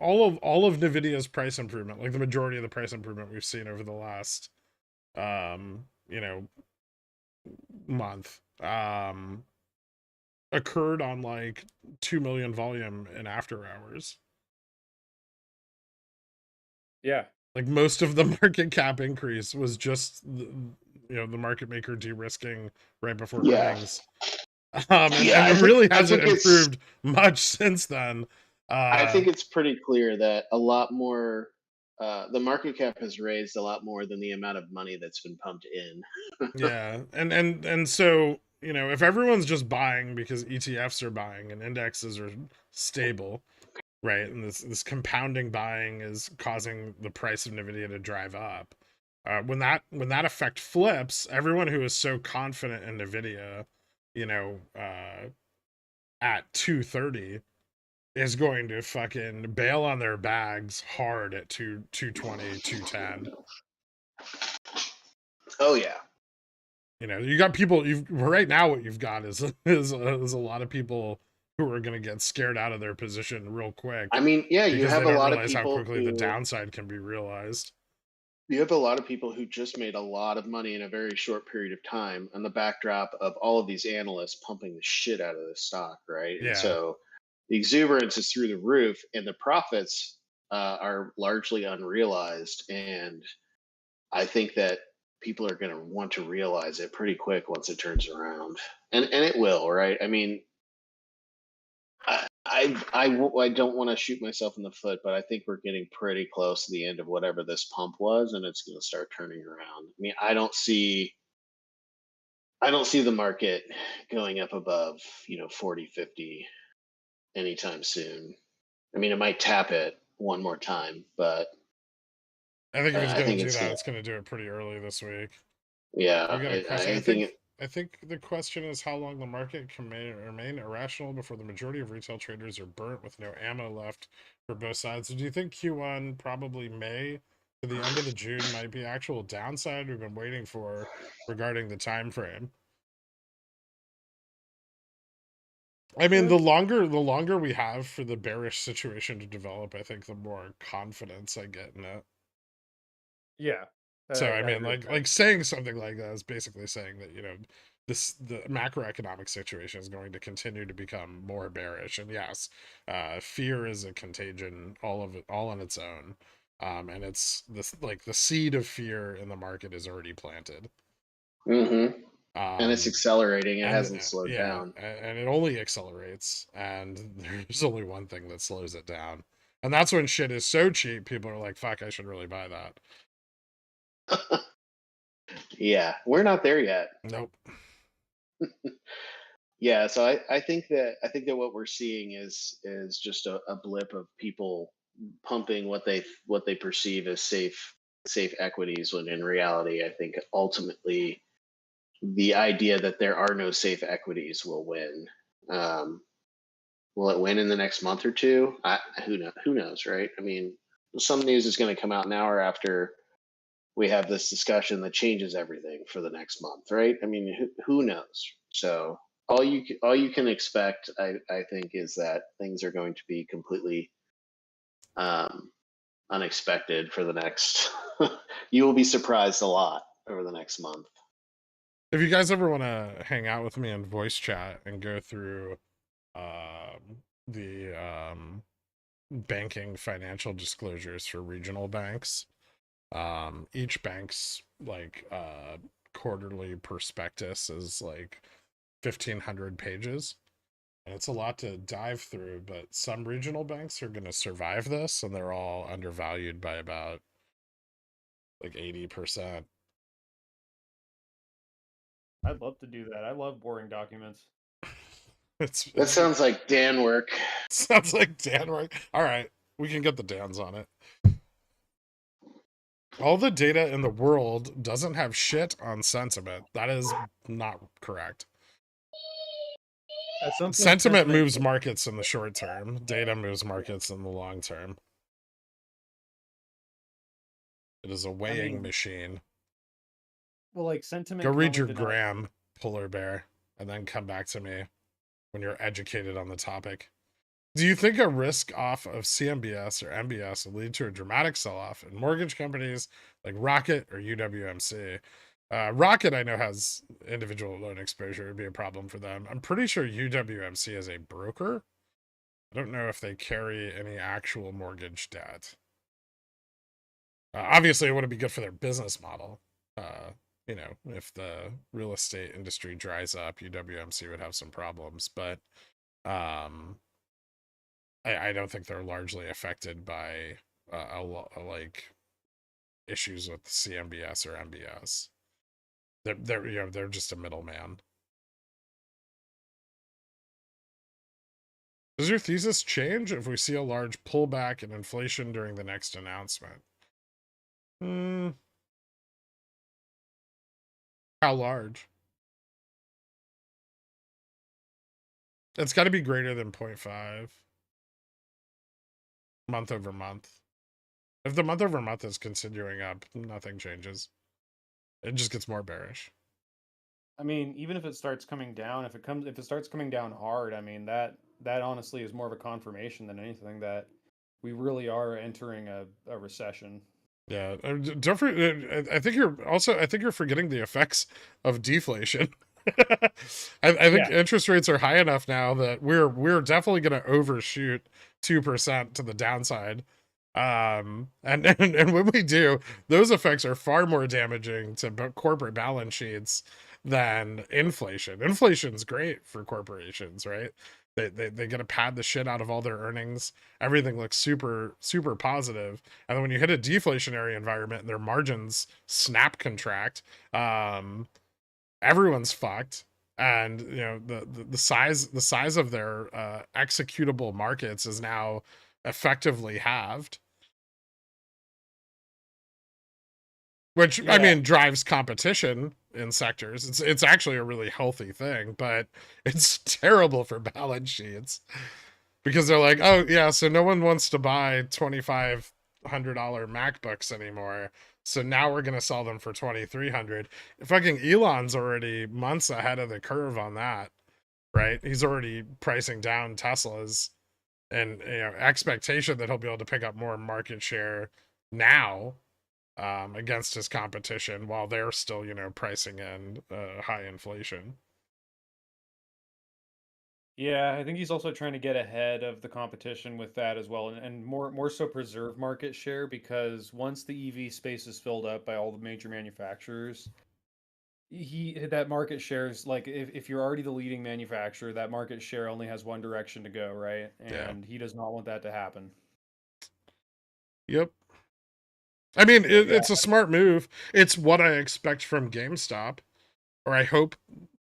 Speaker 1: Nvidia's price improvement, like the majority of the price improvement we've seen over the last you know, month, occurred on like 2 million volume in after hours.
Speaker 3: Yeah.
Speaker 1: Like most of the market cap increase was just the market maker de-risking right before
Speaker 2: Yeah,
Speaker 1: earnings.
Speaker 2: yeah.
Speaker 1: And
Speaker 2: I
Speaker 1: it
Speaker 2: think
Speaker 1: really
Speaker 2: I
Speaker 1: hasn't
Speaker 2: think it's
Speaker 1: improved much since then.
Speaker 2: I
Speaker 1: Uh
Speaker 2: think it's pretty clear that a lot more. The market cap has raised a lot more than the amount of money that's been pumped in.
Speaker 1: yeah. And so, if everyone's just buying because ETFs are buying and indexes are stable, right? And this compounding buying is causing the price of Nvidia to drive up. When that effect flips, everyone who is so confident in Nvidia, at 230 is going to fucking bail on their bags hard at 220, 210.
Speaker 2: Oh yeah.
Speaker 1: You got people. You've right now. What you've got is a lot of people who are going to get scared out of their position real
Speaker 2: I
Speaker 1: quick
Speaker 2: mean, yeah, you
Speaker 1: because they
Speaker 2: have a
Speaker 1: don't
Speaker 2: lot of
Speaker 1: realize how
Speaker 2: people
Speaker 1: quickly the
Speaker 2: who
Speaker 1: downside can be realized.
Speaker 2: just made a lot of money in a very short period of time on the backdrop of all of these analysts pumping the shit out of the stock, right? And
Speaker 1: Yeah,
Speaker 2: so the exuberance is through the roof, and the profits are largely unrealized. And I think that people are going to want to realize it pretty quick once it turns around, and it will, right? I mean, I don't want to shoot myself in the foot, but I think we're getting pretty close to the end of whatever this pump was, and it's going to start turning around. I mean, I don't see the market going up above 40, 50 anytime soon. I mean, it might tap it one more time, but
Speaker 1: I think if it's
Speaker 2: I
Speaker 1: going
Speaker 2: think
Speaker 1: to do
Speaker 2: it's
Speaker 1: that,
Speaker 2: gonna.
Speaker 1: it's going to do it pretty early this week. We
Speaker 2: Yeah,
Speaker 1: got a question.
Speaker 2: I think.
Speaker 1: I think the question is how long the market can remain irrational before the majority of retail traders are burnt with no ammo left for both sides. So do you think Q1 probably May to the end of the June might be actual downside we've been waiting for regarding the time frame? I mean,
Speaker 3: Uh,
Speaker 1: the longer we have for the bearish situation to develop, I think the more confidence I get in it.
Speaker 3: yeah.
Speaker 1: So I
Speaker 3: I
Speaker 1: mean,
Speaker 3: agree with that.
Speaker 1: like saying something like that is basically saying that the macroeconomic situation is going to continue to become more bearish. And yes, fear is a contagion, all of it, all on its own. And it's this like the seed of fear in the market is already planted.
Speaker 2: Hmm. And it's
Speaker 1: Um,
Speaker 2: accelerating. It
Speaker 1: and
Speaker 2: hasn't slowed
Speaker 1: yeah,
Speaker 2: down.
Speaker 1: and it only accelerates. And there's only one thing that slows it down, and that's when shit is so cheap. People are like, "Fuck, I should really buy that."
Speaker 2: Yeah, we're not there yet.
Speaker 1: Nope.
Speaker 2: Yeah, so I think that what we're seeing is just a blip of people pumping what they perceive as safe equities, when in reality, I think ultimately the idea that there are no safe equities will win. Um, will it win in the next month or two? Who knows, right? I mean, some news is going to come out an hour after we have this discussion that changes everything for the next month, right? I mean, who knows? So all you can expect, I think, is that things are going to be completely um, unexpected for the next. You will be surprised a lot over the next month.
Speaker 1: If you guys ever want to hang out with me in voice chat and go through the banking financial disclosures for regional banks, each bank's like quarterly prospectus is like 1,500 pages, and it's a lot to dive through, but some regional banks are going to survive this, and they're all undervalued by about like 80%.
Speaker 3: I'd love to do that. I love boring documents.
Speaker 2: That
Speaker 1: It's
Speaker 2: sounds like Dan work.
Speaker 1: sounds like Dan work. All right, we can get the Dans on it. All the data in the world doesn't have shit on sentiment. That is not correct.
Speaker 3: At some point,
Speaker 1: Sentiment moves markets in the short term. Data moves markets in the long term. It is a weighing machine.
Speaker 3: Well, like sentiment.
Speaker 1: Go
Speaker 3: can
Speaker 1: read
Speaker 3: only
Speaker 1: your
Speaker 3: deny-
Speaker 1: gram, polar bear, and then come back to me when you're educated on the topic. Do you think a risk off of CMBS or MBS will lead to a dramatic sell-off in mortgage companies like Rocket or UWMC? Rocket, I know, has individual loan exposure. It would be a problem for them. I'm pretty sure UWMC is a broker. I don't know if they carry any actual mortgage debt. Obviously, it wouldn't be good for their business model. You know, if the real estate industry dries up, UWMC would have some problems. But I don't think they're largely affected by like issues with CMBS or MBS. They're you know, they're just a middleman. Does your thesis change if we see a large pullback in inflation during the next announcement? How large? It's got to be greater than 0.5 month over month. If the month over month is continuing up, nothing changes. It just gets more bearish.
Speaker 3: I mean, even if it starts coming down, if it starts coming down hard, I mean that honestly is more of a confirmation than anything that we really are entering a recession.
Speaker 1: Yeah, don't I think you're forgetting the effects of deflation. I think interest rates are high enough now that we're definitely going to overshoot 2% to the downside. And when we do, those effects are far more damaging to corporate balance sheets than inflation. Inflation's great for corporations, right? They get to pad the shit out of all their earnings. Everything looks super positive. And then when you hit a deflationary environment and their margins snap contract, everyone's fucked. And you know the size of their executable markets is now effectively halved. Which I mean drives competition in sectors. It's actually a really healthy thing, but it's terrible for balance sheets because they're like, oh yeah, so no one wants to buy $2,500 MacBooks anymore. So now we're gonna sell them for 2,300. Fucking Elon's already months ahead of the curve on that, right? He's already pricing down Teslas, and you know expectation that he'll be able to pick up more market share now against his competition while they're still, you know, pricing in high inflation.
Speaker 3: Yeah, I think he's also trying to get ahead of the competition with that as well, and more so preserve market share because once the EV space is filled up by all the major manufacturers, that market share is like if you're already the leading manufacturer, that market share only has one direction to go, right? And he does not want that to happen.
Speaker 1: Yep. I mean, it's a smart move. It's what I expect from GameStop, or I hope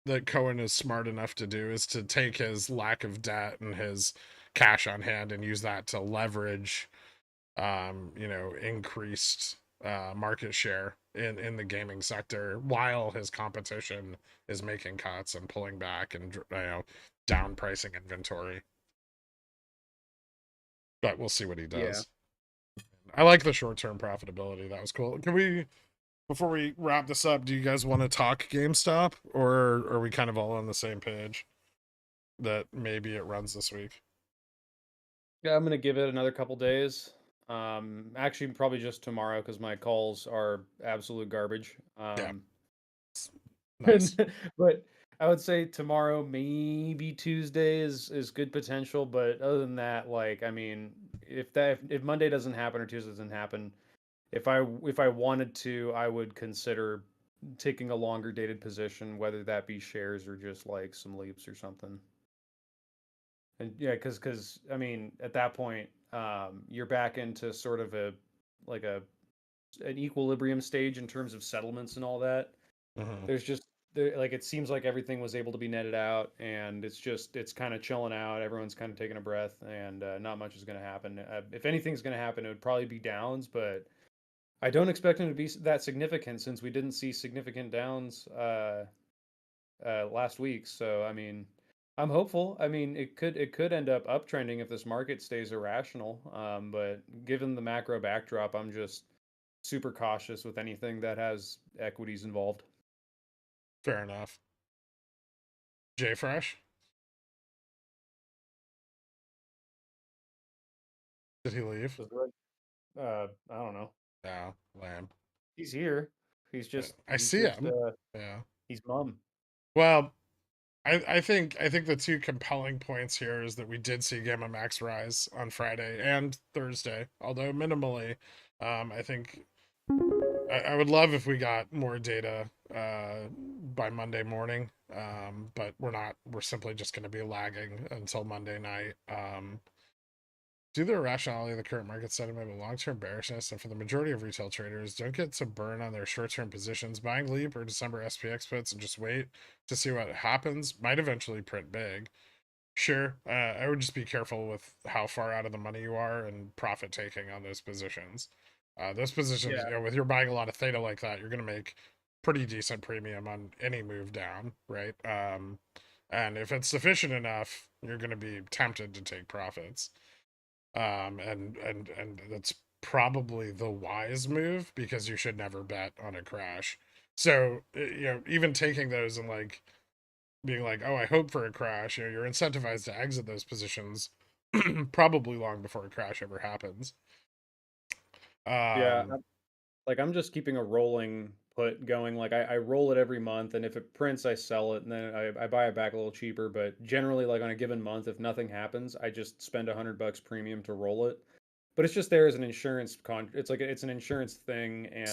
Speaker 1: that Cohen is smart enough to do, is to take his lack of debt and his cash on hand and use that to leverage, you know, increased market share in the gaming sector while his competition is making cuts and pulling back and, you know, down pricing inventory. But we'll see what he does. I like the short-term profitability. That was cool. Can we Before we wrap this up, do you guys want to talk GameStop, or are we kind of all on the same page that maybe it runs this week?
Speaker 3: Yeah, I'm gonna give it another couple days. Actually, probably just tomorrow because my calls are absolute garbage.
Speaker 1: Yeah, nice.
Speaker 3: But I would say tomorrow, maybe Tuesday is good potential. But other than that, like, I mean, if Monday doesn't happen or Tuesday doesn't happen, if I wanted to, I would consider taking a longer dated position, whether that be shares or just like some leaps or something. And yeah, because I mean, at that point, you're back into sort of a like a an equilibrium stage in terms of settlements and all that.
Speaker 1: Hmm.
Speaker 3: There's just there like it seems like everything was able to be netted out, and it's kind of chilling out. Everyone's kind of taking a breath, and not much is going to happen. If anything's going to happen, it would probably be downs, but I don't expect them to be that significant since we didn't see significant downs last week. So I mean, I'm hopeful. I mean, it could end up uptrending if this market stays irrational. But given the macro backdrop, I'm just super cautious with anything that has equities involved.
Speaker 1: Fair enough. J Fresh, did he leave?
Speaker 3: Is there I don't know.
Speaker 1: No, lamb.
Speaker 3: He's here. He's just
Speaker 1: I
Speaker 3: he's
Speaker 1: see
Speaker 3: just
Speaker 1: him. Yeah.
Speaker 3: he's mum.
Speaker 1: Well, I think the two compelling points here is that we did see Gamma Max rise on Friday and Thursday, although minimally. I think I would love if we got more data by Monday morning, but we're not. We're simply just going to be lagging until Monday night. Due to the irrationality of the current market sentiment and long-term bearishness, and for the majority of retail traders, don't get to burn on their short-term positions. Buying Leap or December SPX puts and just wait to see what happens might eventually print big. Sure, I would just be careful with how far out of the money you are and profit taking on those positions. Those positions,
Speaker 3: Yeah.
Speaker 1: with you're buying a lot of theta like that, you're going to make pretty decent premium on any move down, right? And if it's sufficient enough, you're going to be tempted to take profits. And that's probably the wise move because you should never bet on a crash. So even taking those and like being like, oh, I hope for a crash, you're incentivized to exit those positions probably long before a crash ever happens.
Speaker 3: Yeah.
Speaker 1: Um,
Speaker 3: Like I'm just keeping a rolling put going. Like I roll it every month, and if it prints, I sell it, and then I buy it back a little cheaper. But generally, like on a given month, if nothing happens, I just spend $100 premium to roll it. But it's just there as an insurance It's like it's an insurance thing, and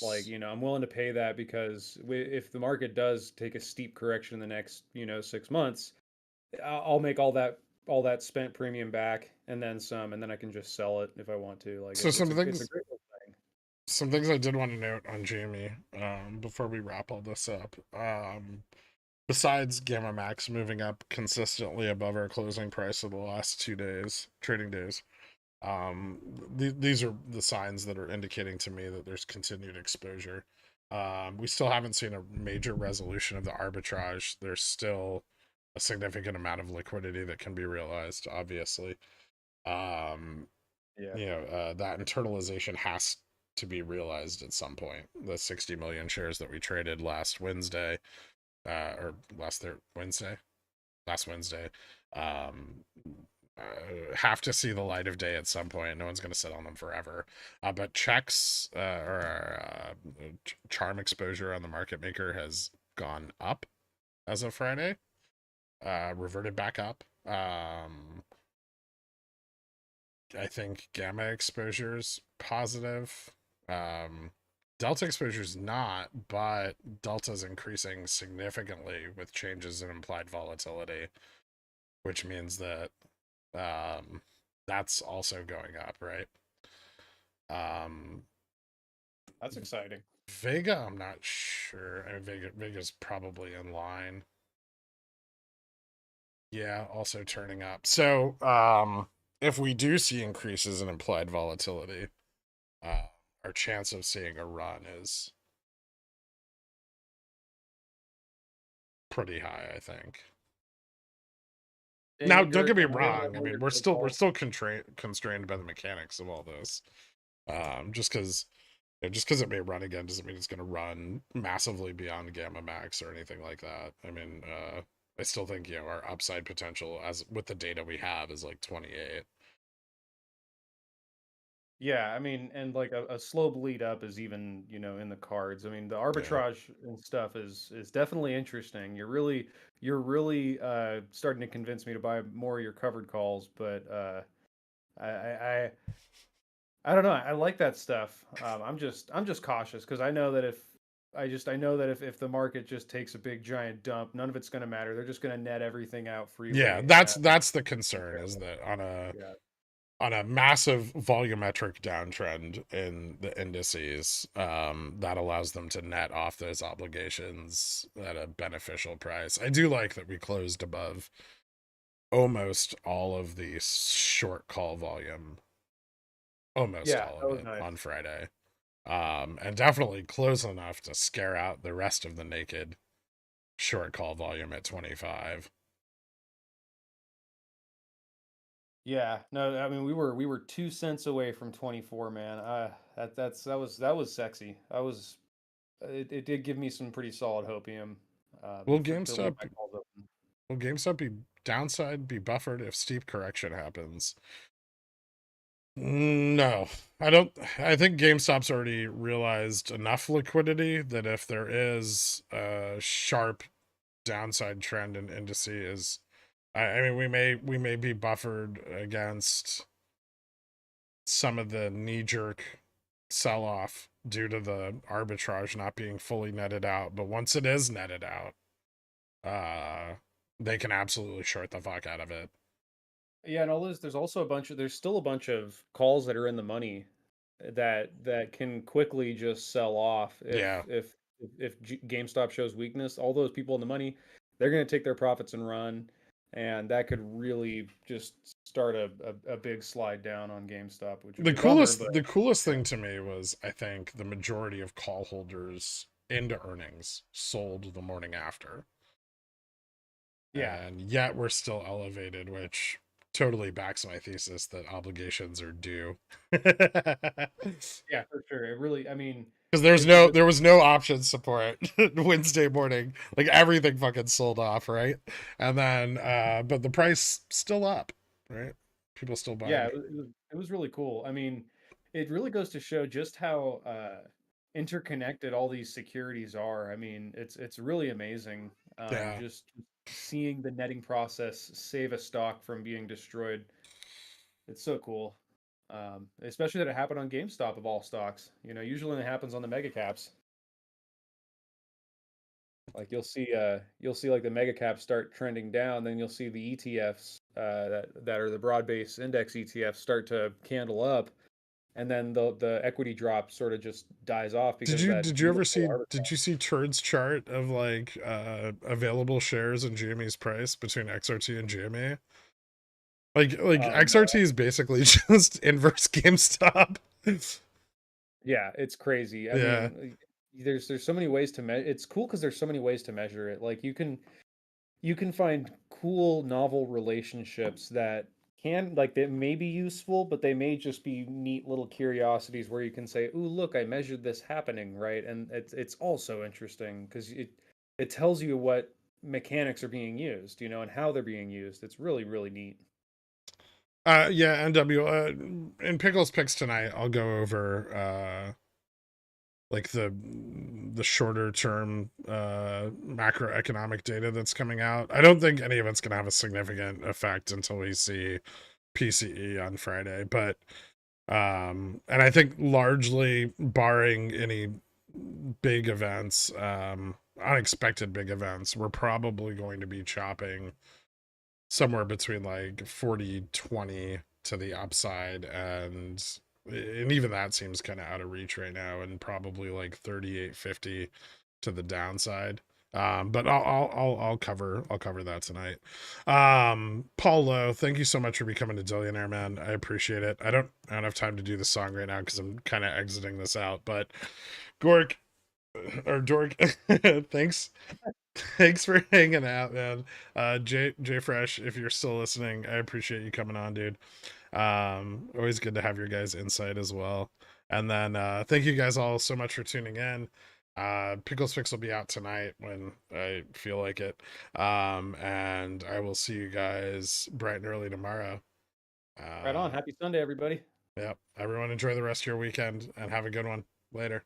Speaker 3: like I'm willing to pay that because if the market does take a steep correction in the next 6 months, I'll make all that spent premium back and then some, and then I can just sell it if I want to. Like
Speaker 1: so
Speaker 3: it's a great little thing.
Speaker 1: some things I did want to note on Jamie before we wrap all this up. Besides Gamma Max moving up consistently above our closing price of the last 2 days, trading days, these are the signs that are indicating to me that there's continued exposure. We still haven't seen a major resolution of the arbitrage. There's still a significant amount of liquidity that can be realized, obviously. Um,
Speaker 3: Yeah.
Speaker 1: that internalization has to be realized at some point. The 60 million shares that we traded last Wednesday, or Wednesday, last Wednesday, um, have to see the light of day at some point. No one's going to sit on them forever. But checks or charm exposure on the market maker has gone up as of Friday, reverted back up. I think gamma exposure's positive. Um, Delta exposure's not, but delta's increasing significantly with changes in implied volatility, which means that um, that's also going up, right? Um,
Speaker 3: That's exciting.
Speaker 1: Vega, I'm not sure. I mean, Vega's probably in line. Yeah, also turning up. So, if we do see increases in implied volatility, uh, our chance of seeing a run is pretty high, I think. Now, don't get me
Speaker 3: Can I get a
Speaker 1: wrong.
Speaker 3: little
Speaker 1: I
Speaker 3: more
Speaker 1: mean,
Speaker 3: your
Speaker 1: we're
Speaker 3: protocol?
Speaker 1: still constrained by the mechanics of all this. Just because Just because it may run again doesn't mean it's going to run massively beyond gamma max or anything like that. I mean, I still think, our upside potential as with the data we have is like 28.
Speaker 3: Yeah, I mean, and like a slow bleed up is even, in the cards. I mean, the
Speaker 1: Yeah.
Speaker 3: arbitrage and stuff is definitely interesting. You're really starting to convince me to buy more of your covered calls, but I I I, I don't know. I like that stuff. I'm just cautious because I know that if the market just takes a big giant dump, none of it's going to matter. They're just going to net everything out
Speaker 1: Yeah,
Speaker 3: freely.
Speaker 1: that's the concern, is that
Speaker 3: Yeah.
Speaker 1: on a massive volumetric downtrend in the indices, that allows them to net off those obligations at a beneficial price. I do like that we closed above almost all of the short call volume, almost
Speaker 3: Yeah,
Speaker 1: all
Speaker 3: that
Speaker 1: of
Speaker 3: was
Speaker 1: it
Speaker 3: nice.
Speaker 1: on Friday. And definitely close enough to scare out the rest of the naked short call volume at 25.
Speaker 3: Yeah, no, I mean we were 2 cents away from 24, man. That was sexy. It did give me some pretty solid hopium
Speaker 1: Will
Speaker 3: for to leave
Speaker 1: GameStop
Speaker 3: my calls open.
Speaker 1: will GameStop be downside be buffered if steep correction happens? No, I don't. I think GameStop's already realized enough liquidity that if there is a sharp downside trend in indices, I mean, we may be buffered against some of the knee jerk sell off due to the arbitrage not being fully netted out. But once it is netted out, uh, they can absolutely short the fuck out of it.
Speaker 3: Yeah, and all this, there's still a bunch of calls that are in the money that can quickly just sell off
Speaker 1: Yeah.
Speaker 3: if GameStop shows weakness. All those people in the money, they're going to take their profits and run, and that could really just start a big slide down on GameStop, which would
Speaker 1: The
Speaker 3: be a bummer. But
Speaker 1: coolest
Speaker 3: yeah,
Speaker 1: thing to me was, I think, the majority of call holders into earnings sold the morning after.
Speaker 3: yeah,
Speaker 1: And yet we're still elevated, which totally backs my thesis that obligations are due. Because
Speaker 3: yeah, for sure. It really, I mean,
Speaker 1: there was no option support Wednesday morning. Like everything fucking sold off, right? And then but the price still up, right? People still
Speaker 3: yeah,
Speaker 1: buying.
Speaker 3: it was really cool. I mean, it really goes to show just how interconnected all these securities are. I mean, it's really amazing.
Speaker 1: Yeah.
Speaker 3: Just seeing the netting process save a stock from being destroyed. It's so cool. Especially that it happened on GameStop of all stocks. Usually it happens on the mega caps. Like you'll see like the mega caps start trending down, then you'll see the ETFs that are the broad base index ETFs start to candle up, and then the equity drop sort of just dies off because of that
Speaker 1: Did you ever
Speaker 3: beautiful
Speaker 1: see
Speaker 3: arbitrage.
Speaker 1: did you see Turd's chart of like available shares in GME's price between XRT and GME? Like
Speaker 3: No,
Speaker 1: XRT is basically just inverse GameStop.
Speaker 3: yeah, it's crazy. I
Speaker 1: Yeah.
Speaker 3: mean, there's so many ways to measure. It's cool because there's so many ways to measure it. Like you can find cool novel relationships that they may be useful, but they may just be neat little curiosities where you can say, "Ooh, look, I measured this happening," right? And it's also interesting because it tells you what mechanics are being used, and how they're being used. It's really, really neat.
Speaker 1: Yeah, NW in Pickle's picks tonight, I'll go over like the shorter term macroeconomic data that's coming out. I don't think any of it's going to have a significant effect until we see PCE on Friday, but and I think largely barring any big events, unexpected big events, we're probably going to be chopping somewhere between like 40-20 to the upside, and even that seems kind of out of reach right now, and probably like 38-50 to the downside. But I'll cover that tonight. Paul Lowe, thank you so much for becoming a Dillionaire, man. I appreciate it. I don't have time to do the song right now because I'm kind of exiting this out. But Gork or Dork, thanks. Thanks for hanging out, man. J Fresh, if you're still listening, I appreciate you coming on, dude. Always good to have your guys' insight as well. And then thank you guys all so much for tuning in. Pickles Fix will be out tonight when I feel like it. And I will see you guys bright and early tomorrow.
Speaker 3: Right on. Happy Sunday, everybody.
Speaker 1: Yep. Everyone enjoy the rest of your weekend and have a good one. Later.